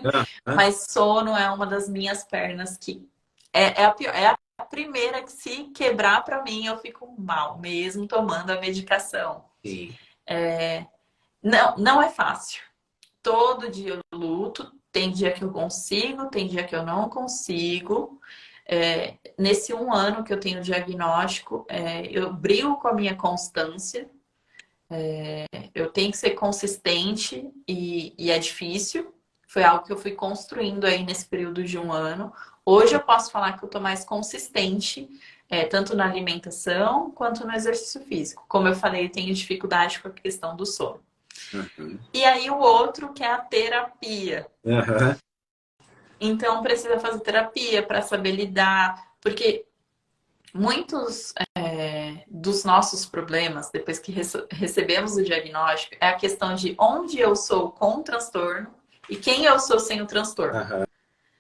Aham. Mas sono é uma das minhas pernas que é a pior, é a primeira que se quebrar para mim eu fico mal, mesmo tomando a medicação. Sim. Não, não é fácil. Todo dia eu luto. Tem dia que eu consigo, tem dia que eu não consigo. Nesse 1 ano que eu tenho o diagnóstico, eu brigo com a minha constância. Eu tenho que ser consistente e é difícil. Foi algo que eu fui construindo aí nesse período de 1 ano. Hoje eu posso falar que eu tô mais consistente, tanto na alimentação quanto no exercício físico. Como eu falei, eu tenho dificuldade com a questão do sono. Aham. E aí o outro que é a terapia. Aham. Então precisa fazer terapia para saber lidar, porque muitos dos nossos problemas, depois que recebemos o diagnóstico, é a questão de onde eu sou com o transtorno e quem eu sou sem o transtorno. Aham.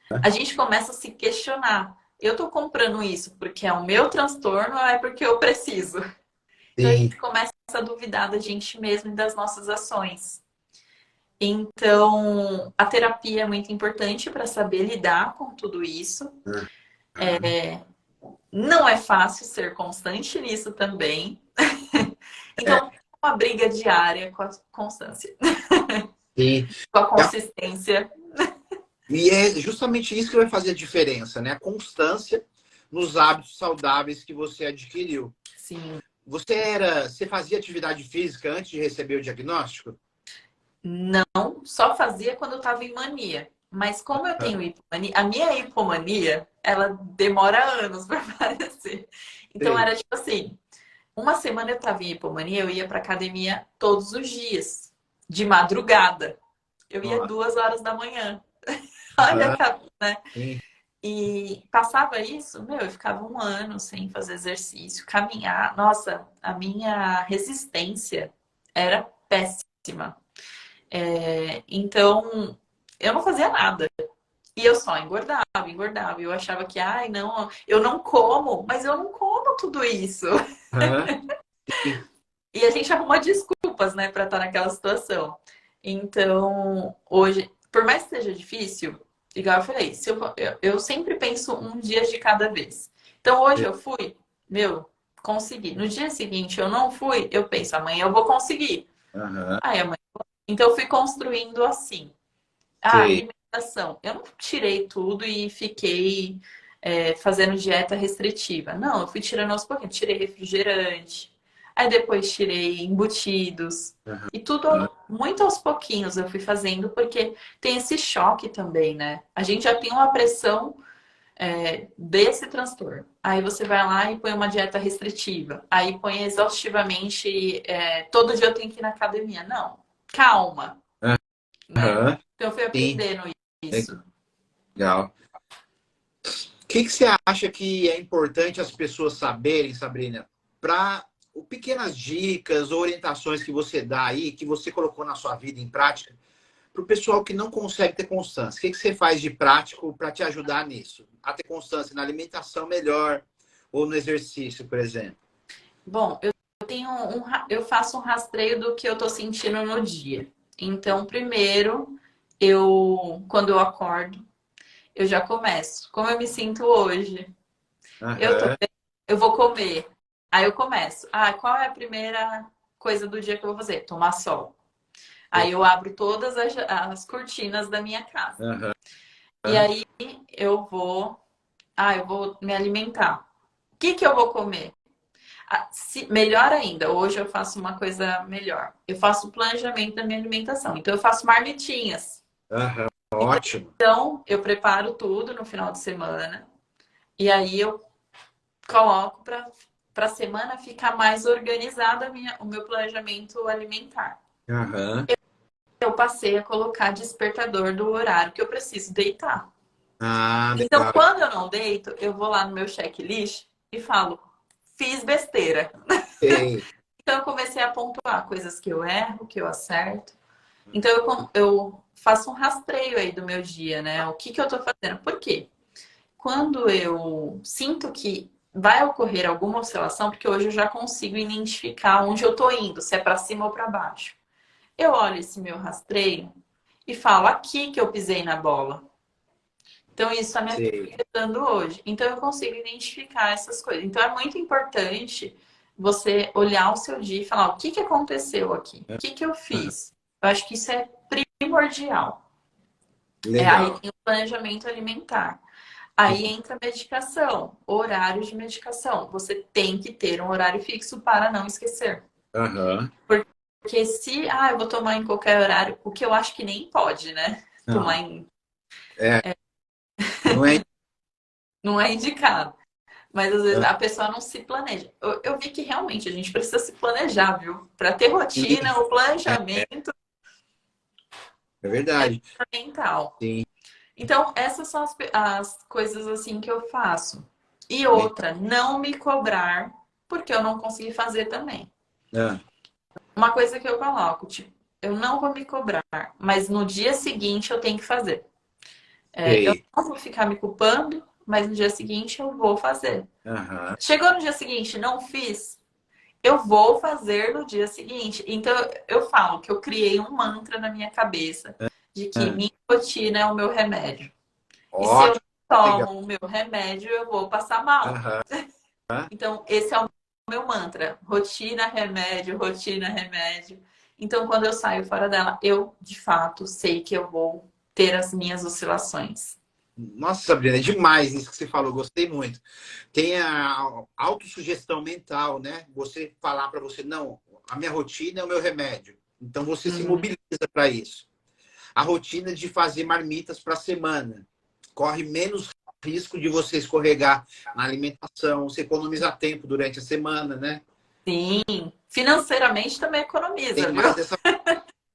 A gente começa a se questionar. Eu tô comprando isso porque é o meu transtorno ou é porque eu preciso? Então a Sim. gente começa a duvidar da gente mesmo e das nossas ações. Então, a terapia é muito importante para saber lidar com tudo isso. Aham. Não é fácil ser constante nisso também. É, Então, uma briga diária com a constância, sim. com a consistência. E é justamente isso que vai fazer a diferença, né? A constância nos hábitos saudáveis que você adquiriu. Sim. Você fazia atividade física antes de receber o diagnóstico? Não, só fazia quando eu estava em mania. Mas como eu tenho hipomania, a minha hipomania, ela demora anos para aparecer. Então Sei. era tipo assim, uma semana eu estava em hipomania, eu ia para academia todos os dias, de madrugada. Eu ia Nossa. 2 horas da manhã. Olha, Aham. né? Sim. E passava isso, meu, eu ficava 1 ano sem fazer exercício, caminhar. Nossa, a minha resistência era péssima. Então, eu não fazia nada. E eu só engordava, engordava. E eu achava que, ai, não, eu não como, mas eu não como tudo isso. Aham. Sim. E a gente arruma desculpas, né, pra estar naquela situação. Então, hoje, por mais que seja difícil, igual eu falei, se eu sempre penso um dia de cada vez. Então, hoje eu fui, meu, consegui. No dia seguinte eu não fui, eu penso, amanhã eu vou conseguir. Aham. Aí amanhã. Então, eu fui construindo assim. Ah, Sei. alimentação. Eu não tirei tudo e fiquei fazendo dieta restritiva. Não, eu fui tirando aos pouquinhos. Tirei refrigerante, aí depois tirei embutidos. E tudo Aham. muito aos pouquinhos eu fui fazendo, porque tem esse choque também, né? A gente já tem uma pressão desse transtorno. Aí você vai lá e põe uma dieta restritiva. Aí põe exaustivamente, todo dia eu tenho que ir na academia. Não, calma, né? Aham. Então eu fui Sim. aprendendo isso. Legal. O que você acha que é importante as pessoas saberem, Sabrina, para pequenas dicas ou orientações que você dá aí, que você colocou na sua vida em prática, para o pessoal que não consegue ter constância? O que você faz de prático para te ajudar nisso? A ter constância na alimentação melhor ou no exercício, por exemplo? Bom, eu eu faço um rastreio do que eu tô sentindo no dia. Então, primeiro, quando eu acordo, eu já começo. Como eu me sinto hoje? Eu tô Aham. bem, eu vou comer. Aí eu começo. Ah, qual é a primeira coisa do dia que eu vou fazer? Tomar sol. Aí eu abro todas as cortinas da minha casa. Aham. E aí eu vou me alimentar. O que que eu vou comer? Melhor ainda, hoje eu faço uma coisa melhor. Eu faço o planejamento da minha alimentação. Então eu faço marmitinhas. Aham. Ótimo. Então eu preparo tudo no final de semana. E aí eu coloco para a semana ficar mais organizada o meu planejamento alimentar. Aham. Eu passei a colocar despertador do horário que eu preciso deitar. Ah, Então, legal. quando eu não deito, eu vou lá no meu checklist e falo, fiz besteira. Ei. Então, eu comecei a pontuar coisas que eu erro, que eu acerto. Então, eu faço um rastreio aí do meu dia, né? O que que eu tô fazendo? Por quê? Quando eu sinto que vai ocorrer alguma oscilação, porque hoje eu já consigo identificar onde eu tô indo, se é para cima ou para baixo. Eu olho esse meu rastreio e falo aqui que eu pisei na bola. Então, isso está me Sei. afetando hoje. Então, eu consigo identificar essas coisas. Então, é muito importante você olhar o seu dia e falar o que que aconteceu aqui? O que que eu fiz? Eu acho que isso é primordial. Aí Legal. tem o planejamento alimentar. Aí entra a medicação, horário de medicação. Você tem que ter um horário fixo para não esquecer. Aham. Porque se, eu vou tomar em qualquer horário, o que eu acho que nem pode, né? Não. Tomar em. Não é. Não é indicado. Mas às vezes Ah, a pessoa não se planeja. Eu vi que realmente a gente precisa se planejar, viu? Para ter rotina, o é, planejamento é é verdade. fundamental. Sim. Então, essas são as coisas assim que eu faço. E Legal. outra, não me cobrar, porque eu não consegui fazer também. Ah, Uma coisa que eu coloco, tipo, eu não vou me cobrar, mas no dia seguinte eu tenho que fazer. Eu sei. não vou ficar me culpando, mas no dia seguinte eu vou fazer. Aham. Chegou no dia seguinte, não fiz, eu vou fazer no dia seguinte. Então eu falo que eu criei um mantra na minha cabeça de que Ah, minha rotina é o meu remédio. E se eu ótimo. Legal. tomo o meu remédio, eu vou passar mal. Aham. Então, esse é o meu mantra. Rotina, remédio, rotina, remédio. Então, quando eu saio fora dela, eu, de fato, sei que eu vou ter as minhas oscilações. Nossa, Sabrina, é demais isso que você falou. Gostei muito. Tem a autossugestão mental, né? Você falar para você, não, a minha rotina é o meu remédio. Então você se Uhum. mobiliza para isso. A rotina de fazer marmitas para a semana. Corre menos risco de você escorregar na alimentação, você economiza tempo durante a semana, né? Sim. Financeiramente também Tem economiza, viu? mais essa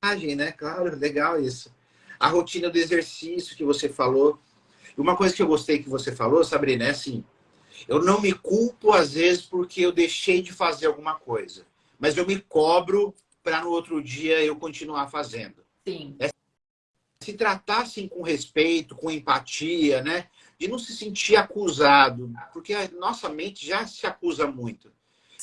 vantagem, né? Claro, legal isso. A rotina do exercício que você falou. E uma coisa que eu gostei que você falou, Sabrina, é assim, eu não me culpo às vezes porque eu deixei de fazer alguma coisa, mas eu me cobro para no outro dia eu continuar fazendo. Sim, Se tratar assim com respeito, com empatia, né? De não se sentir acusado, porque a nossa mente já se acusa muito.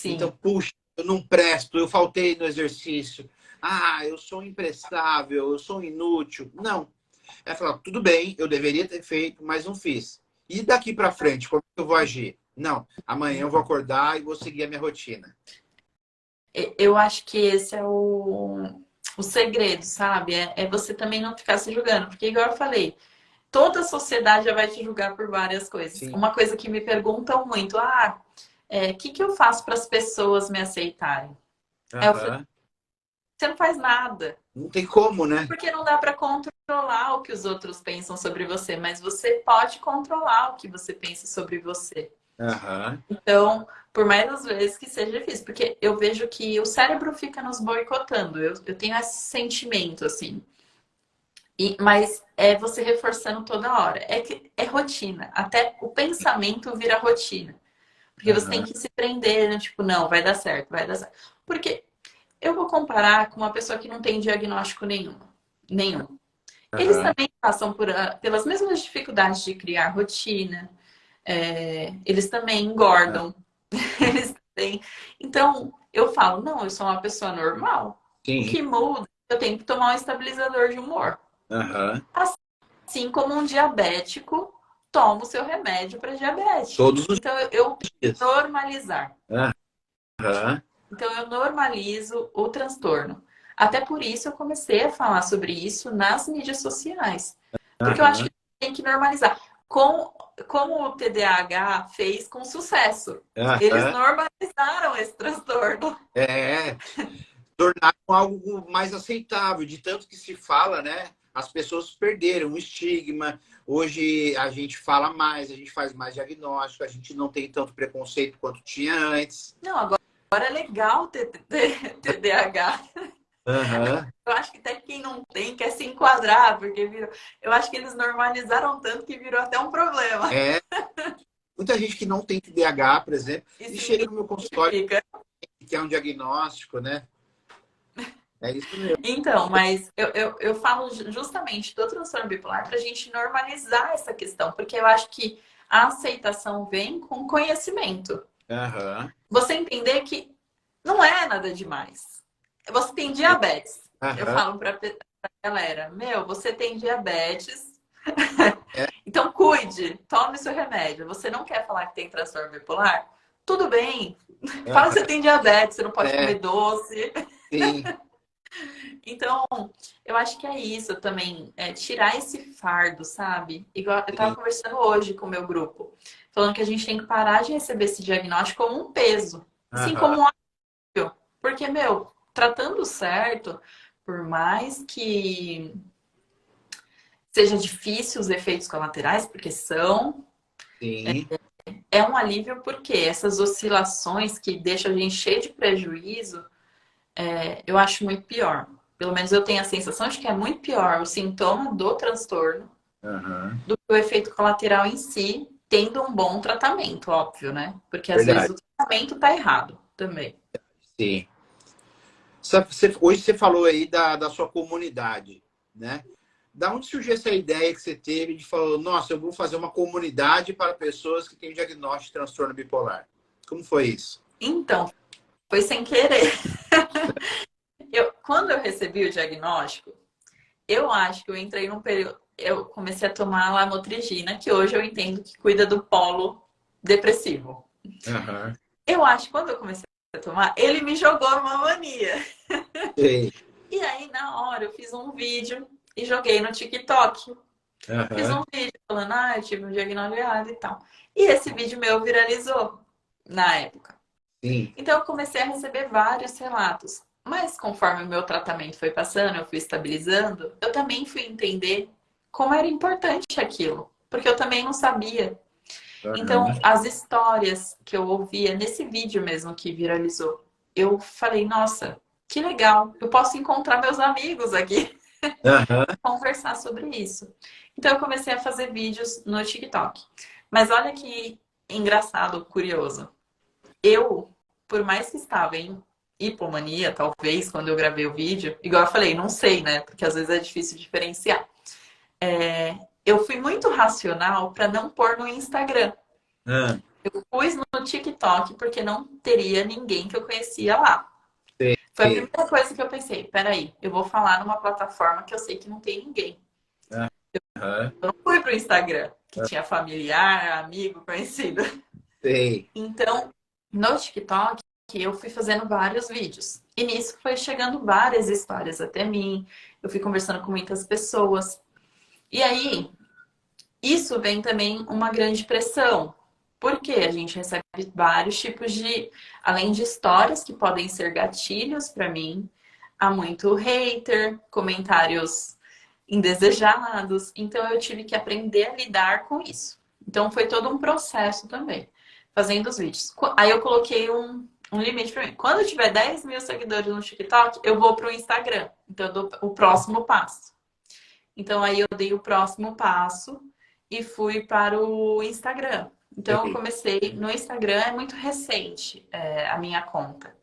Então, sim. puxa, eu não presto, eu faltei no exercício. Ah, eu sou imprestável, eu sou inútil. Não. É falar, tudo bem, eu deveria ter feito, mas não fiz. E daqui para frente, como eu vou agir? Não, amanhã eu vou acordar e vou seguir a minha rotina. Eu acho que esse é o segredo, sabe? É você também não ficar se julgando. Porque, igual eu falei, toda a sociedade já vai te julgar por várias coisas. Sim. Uma coisa que me perguntam muito, o que que eu faço para as pessoas me aceitarem? Aí eu falei, Aham. você não faz nada. Não tem como, né? Porque não dá para controlar o que os outros pensam sobre você, mas você pode controlar o que você pensa sobre você. Aham. Então, por mais às vezes que seja difícil, porque eu vejo que o cérebro fica nos boicotando. Eu tenho esse sentimento, assim. Mas é você reforçando toda hora. É que é rotina. Até o pensamento vira rotina. Porque você tem Aham. que se prender, né? Tipo, não, vai dar certo, vai dar certo. Porque eu vou comparar com uma pessoa que não tem diagnóstico nenhum. Nenhum. Eles Aham. também passam pelas mesmas dificuldades de criar rotina. Eles também engordam. Eles têm. Então, eu falo, não, eu sou uma pessoa normal. O Sim. que muda, eu tenho que tomar um estabilizador de humor. Aham. Assim como um diabético toma o seu remédio para diabetes. Todos os Então, eu dias. normalizar. Aham. Então eu normalizo o transtorno. Até por isso eu comecei a falar sobre isso nas mídias sociais. Porque eu acho Aham, que tem que normalizar. Como o TDAH fez com sucesso. Eles aham. normalizaram esse transtorno. É, tornaram algo mais aceitável, de tanto que se fala, né? As pessoas perderam o estigma. Hoje a gente fala mais, a gente faz mais diagnóstico, a gente não tem tanto preconceito quanto tinha antes. Não, agora é legal ter TDAH. Aham. Eu acho que até quem não tem quer se enquadrar, porque virou... Eu acho que eles normalizaram tanto que virou até um problema. É, muita gente que não tem TDAH, por exemplo, e Isso chega no meu consultório significa. que é um diagnóstico, né? É isso mesmo. Então, mas eu falo justamente do transtorno bipolar para a gente normalizar essa questão, porque eu acho que a aceitação vem com conhecimento. Aham. Você entender que não é nada demais. Você tem diabetes. Eu Aham. falo para a galera, meu, você tem diabetes, É. então cuide, tome seu remédio. Você não quer falar que tem transtorno bipolar? Tudo bem. Fala que Aham. você tem diabetes, você não pode É, comer doce. sim. Então, eu acho que é isso também, é tirar esse fardo, sabe? Igual eu tava Sim. conversando hoje com o meu grupo, falando que a gente tem que parar de receber esse diagnóstico como um peso, assim Aham. como um alívio. Porque, meu, tratando certo, por mais que seja difícil os efeitos colaterais, porque são, Sim. é um alívio porque essas oscilações que deixam a gente cheio de prejuízo, eu acho muito pior. Pelo menos eu tenho a sensação de que é muito pior o sintoma do transtorno Aham. do que o efeito colateral em si, tendo um bom tratamento, óbvio, né? Porque às vezes Verdade. o tratamento tá errado também. Sim. Hoje você falou aí da sua comunidade, né? Da onde surgiu essa ideia que você teve de falar, nossa, eu vou fazer uma comunidade para pessoas que têm diagnóstico de transtorno bipolar? Como foi isso? Então, foi sem querer. Quando eu recebi o diagnóstico, eu acho que eu entrei num período. Eu comecei a tomar lamotrigina, que hoje eu entendo que cuida do polo depressivo. Aham. Eu acho que quando eu comecei a tomar, ele me jogou numa mania. Sei. E aí, na hora, eu fiz um vídeo e joguei no TikTok. Fiz Aham. um vídeo falando, eu tive um diagnóstico errado e tal. E esse vídeo meu viralizou na época. Sim. Então, eu comecei a receber vários relatos. Mas conforme o meu tratamento foi passando, eu fui estabilizando, eu também fui entender como era importante aquilo. Porque eu também não sabia. Então, Aham. as histórias que eu ouvia nesse vídeo mesmo que viralizou, eu falei, nossa, que legal, eu posso encontrar meus amigos aqui Aham. e conversar sobre isso. Então, eu comecei a fazer vídeos no TikTok. Mas olha que engraçado, curioso. Eu, por mais que estava em hipomania, talvez, quando eu gravei o vídeo, igual eu falei, não sei, né? Porque às vezes é difícil diferenciar. Eu fui muito racional para não pôr no Instagram. Ah, Eu pus no TikTok porque não teria ninguém que eu conhecia lá. Foi a sei. primeira coisa que eu pensei, peraí, eu vou falar numa plataforma que eu sei que não tem ninguém. Aham. Eu não fui pro Instagram, que tinha familiar, amigo, conhecido. Sei. Então, no TikTok, eu fui fazendo vários vídeos. E nisso foi chegando várias histórias até mim. Eu fui conversando com muitas pessoas. E aí, isso vem também uma grande pressão. Porque a gente recebe vários tipos de, além de histórias que podem ser gatilhos para mim, há muito hater, comentários indesejados. Então eu tive que aprender a lidar com isso. Então foi todo um processo também, fazendo os vídeos. Aí eu coloquei um limite para mim. Quando eu tiver 10 mil seguidores no TikTok, eu vou para o Instagram. Então eu dou o próximo passo. Então aí eu dei o próximo passo e fui para o Instagram. Então eu Sei. comecei no Instagram, é muito recente a minha conta.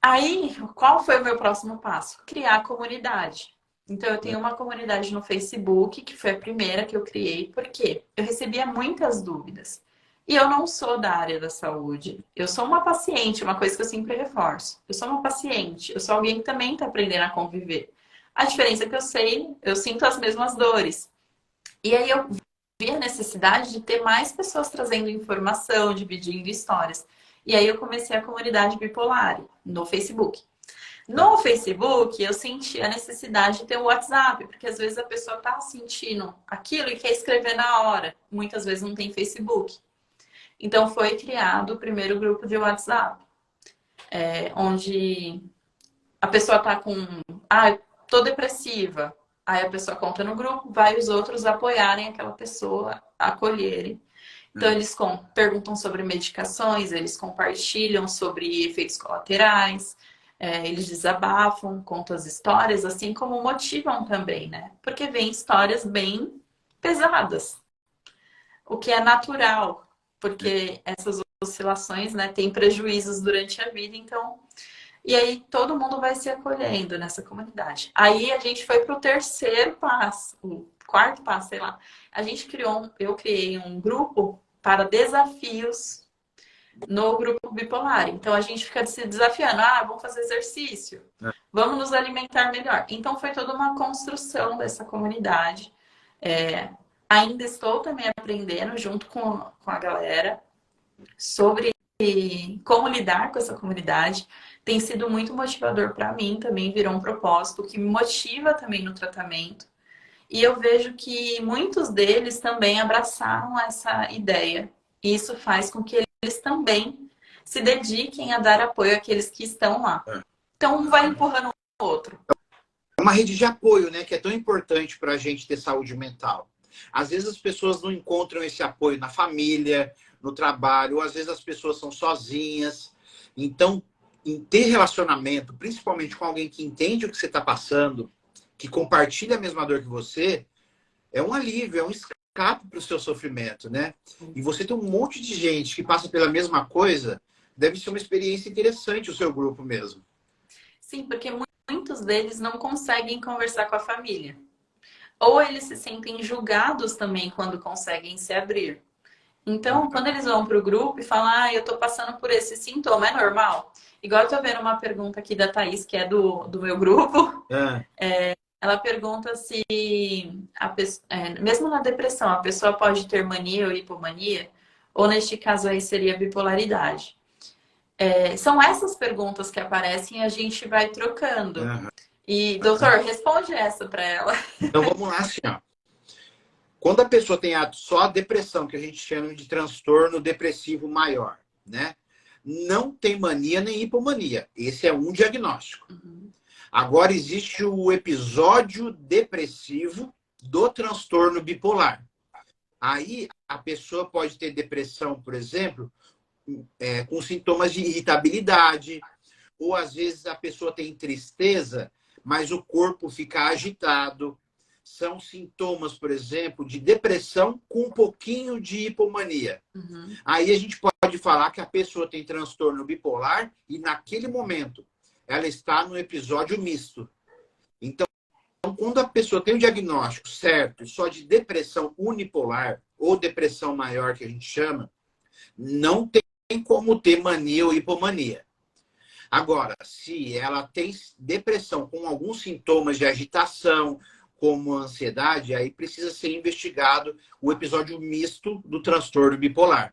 Aí, qual foi o meu próximo passo? Criar a comunidade. Então, eu tenho uma comunidade no Facebook, que foi a primeira que eu criei, porque eu recebia muitas dúvidas. E eu não sou da área da saúde. Eu sou uma paciente, uma coisa que eu sempre reforço. Eu sou uma paciente, eu sou alguém que também está aprendendo a conviver. A diferença é que eu sei, eu sinto as mesmas dores. E aí eu vi a necessidade de ter mais pessoas trazendo informação, dividindo histórias. E aí eu comecei a comunidade bipolar no Facebook. No Facebook, eu senti a necessidade de ter o WhatsApp, porque às vezes a pessoa tá sentindo aquilo e quer escrever na hora. Muitas vezes não tem Facebook. Então foi criado o primeiro grupo de WhatsApp, onde a pessoa tá com, tô depressiva. Aí a pessoa conta no grupo, vai os outros apoiarem aquela pessoa, acolherem. Então eles perguntam sobre medicações, eles compartilham sobre efeitos colaterais, eles desabafam, contam as histórias, assim como motivam também, né? Porque vem histórias bem pesadas, o que é natural, porque essas oscilações, né, têm prejuízos durante a vida, então. E aí todo mundo vai se acolhendo nessa comunidade. Aí a gente foi para o terceiro passo, o quarto passo, sei lá. Eu criei um grupo para desafios no grupo bipolar. Então a gente fica se desafiando, vamos fazer exercício, vamos nos alimentar melhor. Então foi toda uma construção dessa comunidade. Ainda estou também aprendendo junto com a galera sobre como lidar com essa comunidade. Tem sido muito motivador para mim, também virou um propósito que me motiva também no tratamento. E eu vejo que muitos deles também abraçaram essa ideia. E isso faz com que eles também se dediquem a dar apoio àqueles que estão lá. Então, um vai empurrando o outro. É uma rede de apoio, né? Que é tão importante para a gente ter saúde mental. Às vezes as pessoas não encontram esse apoio na família, no trabalho, ou às vezes as pessoas são sozinhas. Então, em ter relacionamento, principalmente com alguém que entende o que você está passando, que compartilha a mesma dor que você, é um alívio, é um escape para o seu sofrimento, né? E você tem um monte de gente que passa pela mesma coisa, deve ser uma experiência interessante o seu grupo mesmo. Sim, porque muitos deles não conseguem conversar com a família. Ou eles se sentem julgados também quando conseguem se abrir. Então, quando eles vão para o grupo e falam, eu tô passando por esse sintoma, é normal? Igual eu tô vendo uma pergunta aqui da Thaís, que é do meu grupo. Ela pergunta se, mesmo na depressão, a pessoa pode ter mania ou hipomania, ou neste caso aí seria bipolaridade. São essas perguntas que aparecem e a gente vai trocando. E, doutor, responde essa para ela. Então, vamos lá, assim, ó. Quando a pessoa tem só a depressão, que a gente chama de transtorno depressivo maior, né? Não tem mania nem hipomania. Esse é um diagnóstico. Agora, existe o episódio depressivo do transtorno bipolar. Aí, a pessoa pode ter depressão, por exemplo, com sintomas de irritabilidade, ou às vezes a pessoa tem tristeza, mas o corpo fica agitado. São sintomas, por exemplo, de depressão com um pouquinho de hipomania. Aí a gente pode falar que a pessoa tem transtorno bipolar e naquele momento ela está no episódio misto. Então, quando a pessoa tem o diagnóstico certo só de depressão unipolar ou depressão maior, que a gente chama, não tem como ter mania ou hipomania. Agora, se ela tem depressão com alguns sintomas de agitação, como ansiedade, aí precisa ser investigado o episódio misto do transtorno bipolar.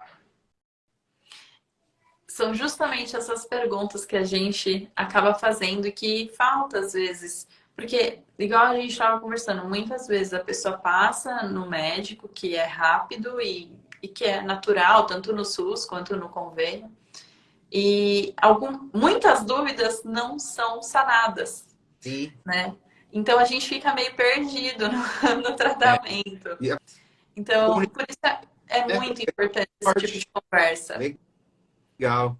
São justamente essas perguntas que a gente acaba fazendo e que falta às vezes. Porque, igual a gente estava conversando, muitas vezes a pessoa passa no médico, que é rápido e que é natural, tanto no SUS quanto no convênio. E muitas dúvidas não são sanadas. Sim. Né? Então a gente fica meio perdido no tratamento. Então, por isso é muito importante esse tipo de conversa. Legal.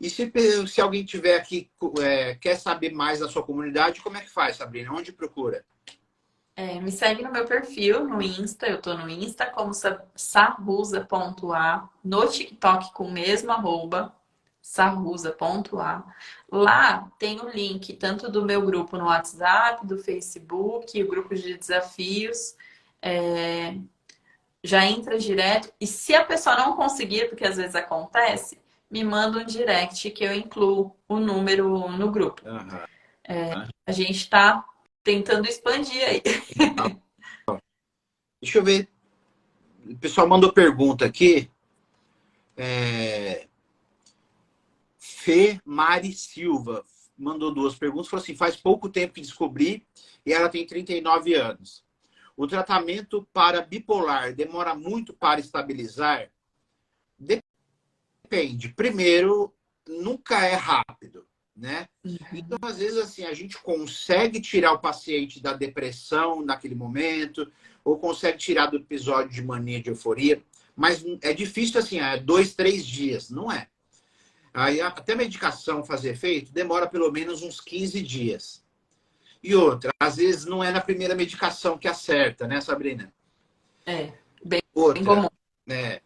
E se alguém tiver aqui, quer saber mais da sua comunidade, como é que faz, Sabrina? Onde procura? Me segue no meu perfil, no Insta. Eu tô no Insta como sarrusa.a, no TikTok com o mesmo @, sarrusa.a. Lá tem o link tanto do meu grupo no WhatsApp, do Facebook, o grupo de desafios. Já entra direto. E se a pessoa não conseguir, porque às vezes acontece, me manda um direct que eu incluo o número no grupo. A gente está tentando expandir aí. Deixa eu ver. O pessoal mandou pergunta aqui. Fê Mari Silva mandou 2 perguntas. Falou assim, faz pouco tempo que descobri e ela tem 39 anos. O tratamento para bipolar demora muito para estabilizar? Depende. Primeiro, nunca é rápido, né? Então, às vezes, assim, a gente consegue tirar o paciente da depressão naquele momento, ou consegue tirar do episódio de mania de euforia, mas é difícil, assim, 2, 3 dias, não é? Aí, até a medicação fazer efeito, demora pelo menos uns 15 dias. E outra, às vezes não é na primeira medicação que acerta, né, Sabrina? É, bem Outra, comum. né?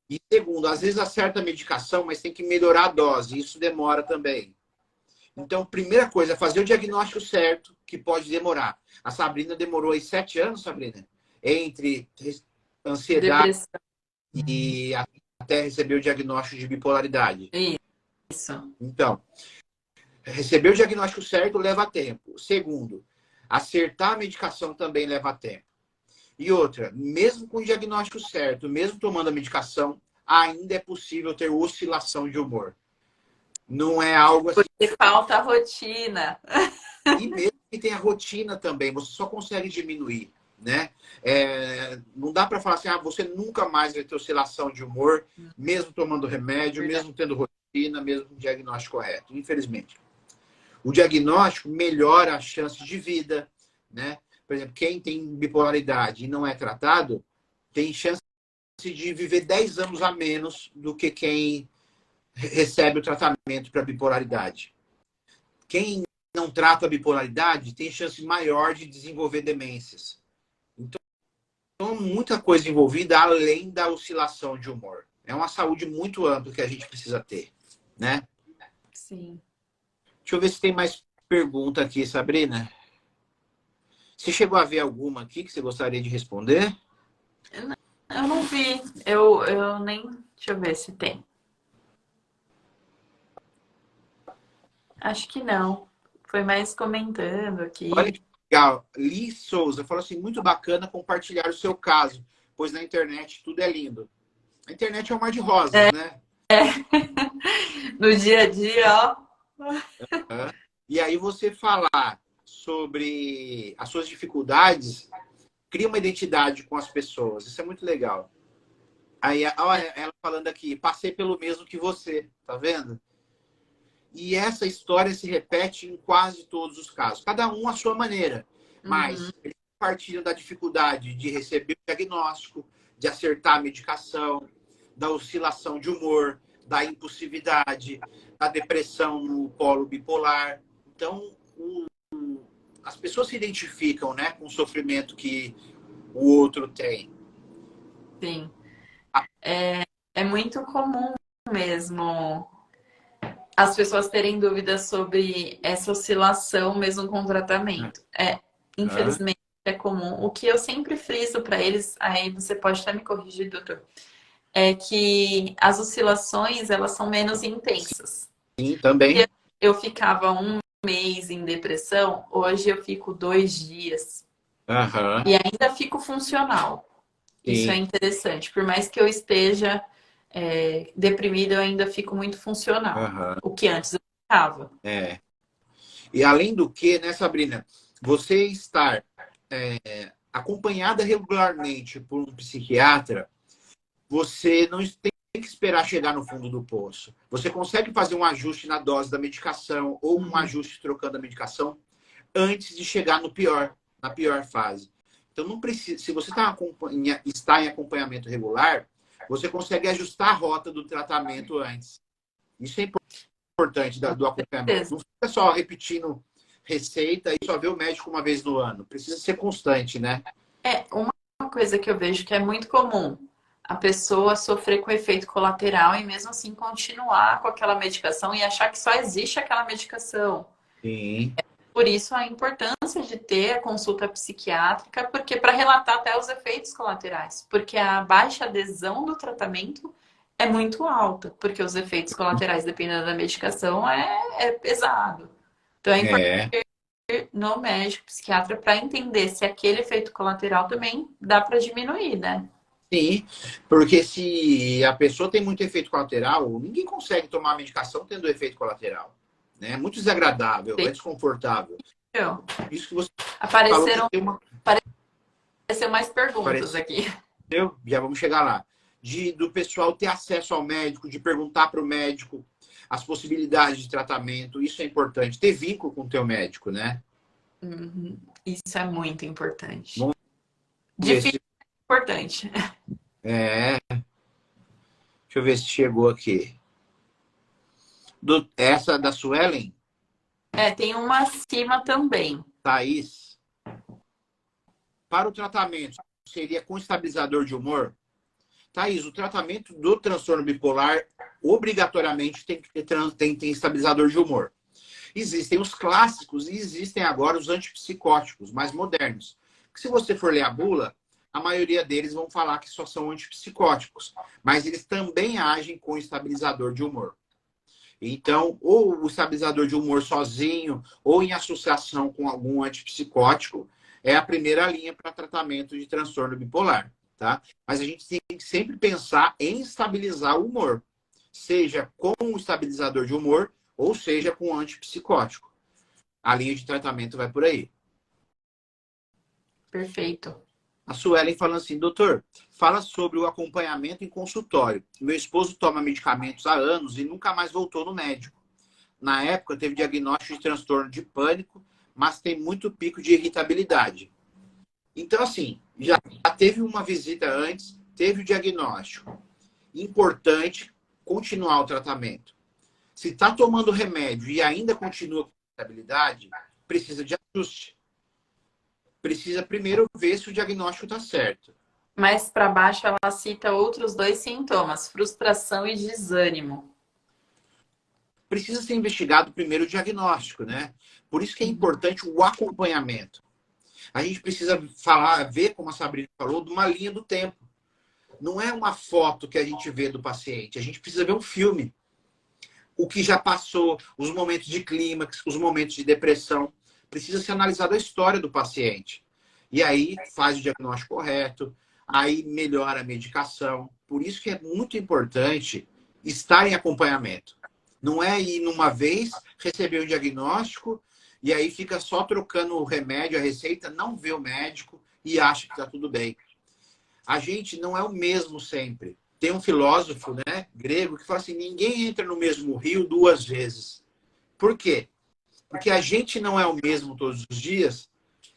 E segundo, às vezes acerta a medicação, mas tem que melhorar a dose. Isso demora também. Então, primeira coisa, fazer o diagnóstico certo, que pode demorar. A Sabrina demorou aí 7 anos, Sabrina, entre ansiedade Depressão. e até receber o diagnóstico de bipolaridade. Isso. Então, receber o diagnóstico certo leva tempo. Segundo, acertar a medicação também leva tempo. E outra, mesmo com o diagnóstico certo, mesmo tomando a medicação, ainda é possível ter oscilação de humor. Não é algo assim. Porque falta a rotina. E mesmo que tenha rotina também, você só consegue diminuir, né? Não dá para falar assim, você nunca mais vai ter oscilação de humor, mesmo tomando remédio, Verdade. mesmo tendo rotina, mesmo com o diagnóstico correto, infelizmente. O diagnóstico melhora a chance de vida, né? Por exemplo, quem tem bipolaridade e não é tratado, tem chance de viver 10 anos a menos do que quem recebe o tratamento para bipolaridade. Quem não trata a bipolaridade tem chance maior de desenvolver demências. Então, muita coisa envolvida além da oscilação de humor. É uma saúde muito ampla que a gente precisa ter, né? Sim. Deixa eu ver se tem mais pergunta aqui, Sabrina. Você chegou a ver alguma aqui que você gostaria de responder? Eu não vi. Eu nem. Deixa eu ver se tem. Acho que não. Foi mais comentando Olha aqui. que legal. Li Souza falou assim, muito bacana compartilhar o seu caso, pois na internet tudo é lindo. A internet é um mar de rosas, né? No dia a dia, ó. E aí você falar sobre as suas dificuldades, cria uma identidade com as pessoas. Isso é muito legal. Aí, olha, ela falando aqui, passei pelo mesmo que você, tá vendo? E essa história se repete em quase todos os casos. Cada um à sua maneira. Uhum. Mas eles partilham da dificuldade de receber o diagnóstico, de acertar a medicação, da oscilação de humor, da impulsividade, da depressão no polo bipolar. Então, as pessoas se identificam, né, com o sofrimento que o outro tem. Sim. É muito comum mesmo as pessoas terem dúvidas sobre essa oscilação mesmo com o tratamento. Infelizmente, é comum. O que eu sempre friso para eles, aí você pode até me corrigir, doutor, é que as oscilações, elas são menos intensas. Sim, também. Eu ficava um mês em depressão, hoje eu fico 2 dias. Aham, E ainda fico funcional. Isso é sim. interessante. Por mais que eu esteja deprimida, eu ainda fico muito funcional. Aham, O que antes eu ficava. é. E além do que, né, Sabrina, você estar acompanhada regularmente por um psiquiatra, você não tem que esperar chegar no fundo do poço. Você consegue fazer um ajuste na dose da medicação ou um ajuste trocando a medicação antes de chegar no pior, na pior fase. Então não precisa, se você está em acompanhamento regular, você consegue ajustar a rota do tratamento antes. Isso é importante do acompanhamento. Certeza. Não fica só repetindo receita e só ver o médico uma vez no ano. Precisa ser constante, né? Uma coisa que eu vejo que é muito comum, a pessoa sofrer com efeito colateral e mesmo assim continuar com aquela medicação e achar que só existe aquela medicação. Sim. Por isso a importância de ter a consulta psiquiátrica, porque para relatar até os efeitos colaterais, porque a baixa adesão do tratamento é muito alta, porque os efeitos colaterais, dependendo da medicação, é pesado. Então é importante É. ir no médico psiquiatra para entender se aquele efeito colateral também dá para diminuir, né? Sim, porque se a pessoa tem muito efeito colateral, ninguém consegue tomar a medicação tendo efeito colateral. Né? É muito desagradável, é desconfortável. Isso que você falou que Apareceram, tem uma. apareceram mais perguntas Apareceu, aqui. já vamos chegar lá. Do pessoal ter acesso ao médico, de perguntar para o médico as possibilidades de tratamento, isso é importante. Ter vínculo com o teu médico, né? Uhum. Isso é muito importante. Vamos ver Difícil, se. importante. É, deixa eu ver se chegou aqui. Essa da Suelen, Tem uma acima também. Thaís. Para o tratamento, seria com estabilizador de humor? Thaís, o tratamento do transtorno bipolar obrigatoriamente tem que ter estabilizador de humor. Existem os clássicos e existem agora os antipsicóticos, mais modernos. Que se você for ler a bula, a maioria deles vão falar que só são antipsicóticos, mas eles também agem com estabilizador de humor. Então, ou o estabilizador de humor sozinho, ou em associação com algum antipsicótico, é a primeira linha para tratamento de transtorno bipolar, tá? Mas a gente tem que sempre pensar em estabilizar o humor, seja com um estabilizador de humor, ou seja com um antipsicótico. A linha de tratamento vai por aí. Perfeito. A Suelen falando assim, doutor, fala sobre o acompanhamento em consultório. Meu esposo toma medicamentos há anos e nunca mais voltou no médico. Na época, teve diagnóstico de transtorno de pânico, mas tem muito pico de irritabilidade. Então, assim, já teve uma visita antes, teve o diagnóstico. Importante continuar o tratamento. Se está tomando remédio e ainda continua com irritabilidade, precisa de ajuste. Precisa primeiro ver se o diagnóstico está certo. Mais para baixo, ela cita outros 2 sintomas: frustração e desânimo. Precisa ser investigado primeiro o diagnóstico, né? Por isso que é importante o acompanhamento. A gente precisa ver, como a Sabrina falou, de uma linha do tempo. Não é uma foto que a gente vê do paciente, a gente precisa ver um filme. O que já passou, os momentos de clímax, os momentos de depressão. Precisa ser analisada a história do paciente. E aí faz o diagnóstico correto, aí melhora a medicação. Por isso que é muito importante estar em acompanhamento. Não é ir numa vez, receber o diagnóstico e aí fica só trocando o remédio, a receita, não vê o médico e acha que está tudo bem. A gente não é o mesmo sempre. Tem um filósofo, né, grego que fala assim, ninguém entra no mesmo rio 2 vezes. Por quê? Porque a gente não é o mesmo todos os dias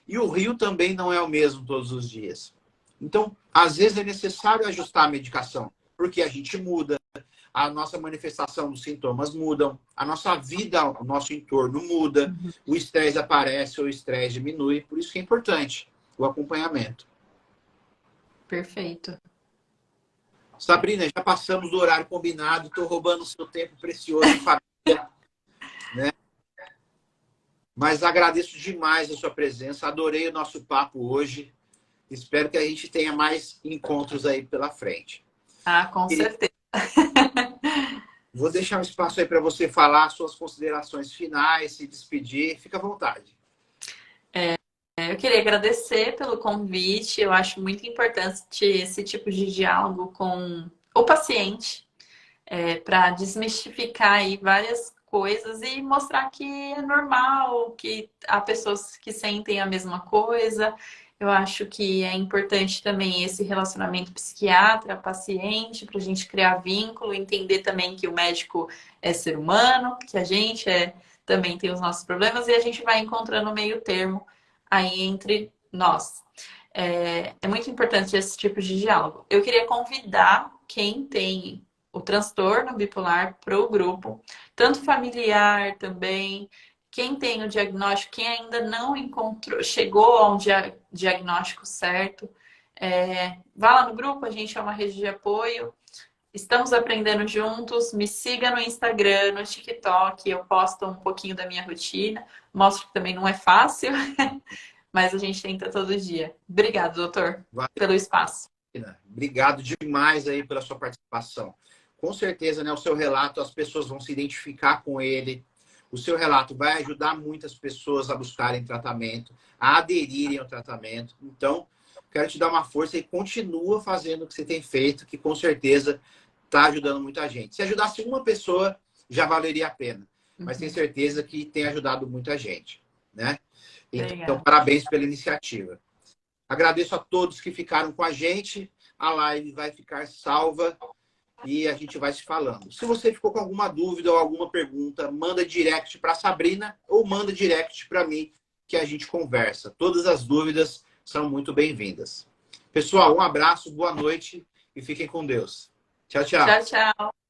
e o rio também não é o mesmo todos os dias. Então, às vezes é necessário ajustar a medicação, porque a gente muda, a nossa manifestação dos sintomas mudam, a nossa vida, o nosso entorno muda, o estresse aparece ou o estresse diminui. Por isso que é importante o acompanhamento. Perfeito. Sabrina, já passamos do horário combinado, estou roubando o seu tempo precioso em família, né? Mas agradeço demais a sua presença, adorei o nosso papo hoje. Espero que a gente tenha mais encontros aí pela frente. Com certeza. Vou deixar um espaço aí para você falar suas considerações finais, se despedir. Fica à vontade. Eu queria agradecer pelo convite. Eu acho muito importante esse tipo de diálogo com o paciente, para desmistificar aí várias coisas e mostrar que é normal, que há pessoas que sentem a mesma coisa. Eu acho que é importante também esse relacionamento psiquiatra-paciente, para a gente criar vínculo, entender também que o médico é ser humano, que a gente também tem os nossos problemas e a gente vai encontrando o meio termo aí entre nós. É muito importante esse tipo de diálogo. Eu queria convidar quem tem o transtorno bipolar para o grupo, tanto familiar também, quem tem o diagnóstico, quem ainda não encontrou, chegou a um diagnóstico certo, vá lá no grupo, a gente é uma rede de apoio, estamos aprendendo juntos, me siga no Instagram, no TikTok, eu posto um pouquinho da minha rotina, mostro que também não é fácil, mas a gente tenta todo dia. Obrigada, doutor, pelo espaço. Obrigado demais aí pela sua participação. Com certeza, né, o seu relato, as pessoas vão se identificar com ele. O seu relato vai ajudar muitas pessoas a buscarem tratamento, a aderirem ao tratamento. Então, quero te dar uma força e continua fazendo o que você tem feito, que com certeza está ajudando muita gente. Se ajudasse uma pessoa, já valeria a pena. Mas tenho certeza que tem ajudado muita gente, né? Então, parabéns pela iniciativa. Agradeço a todos que ficaram com a gente. A live vai ficar salva e a gente vai se falando. Se você ficou com alguma dúvida ou alguma pergunta, manda direct para a Sabrina ou manda direct para mim, que a gente conversa. Todas as dúvidas são muito bem-vindas. Pessoal, um abraço, boa noite e fiquem com Deus. Tchau, tchau. Tchau, tchau.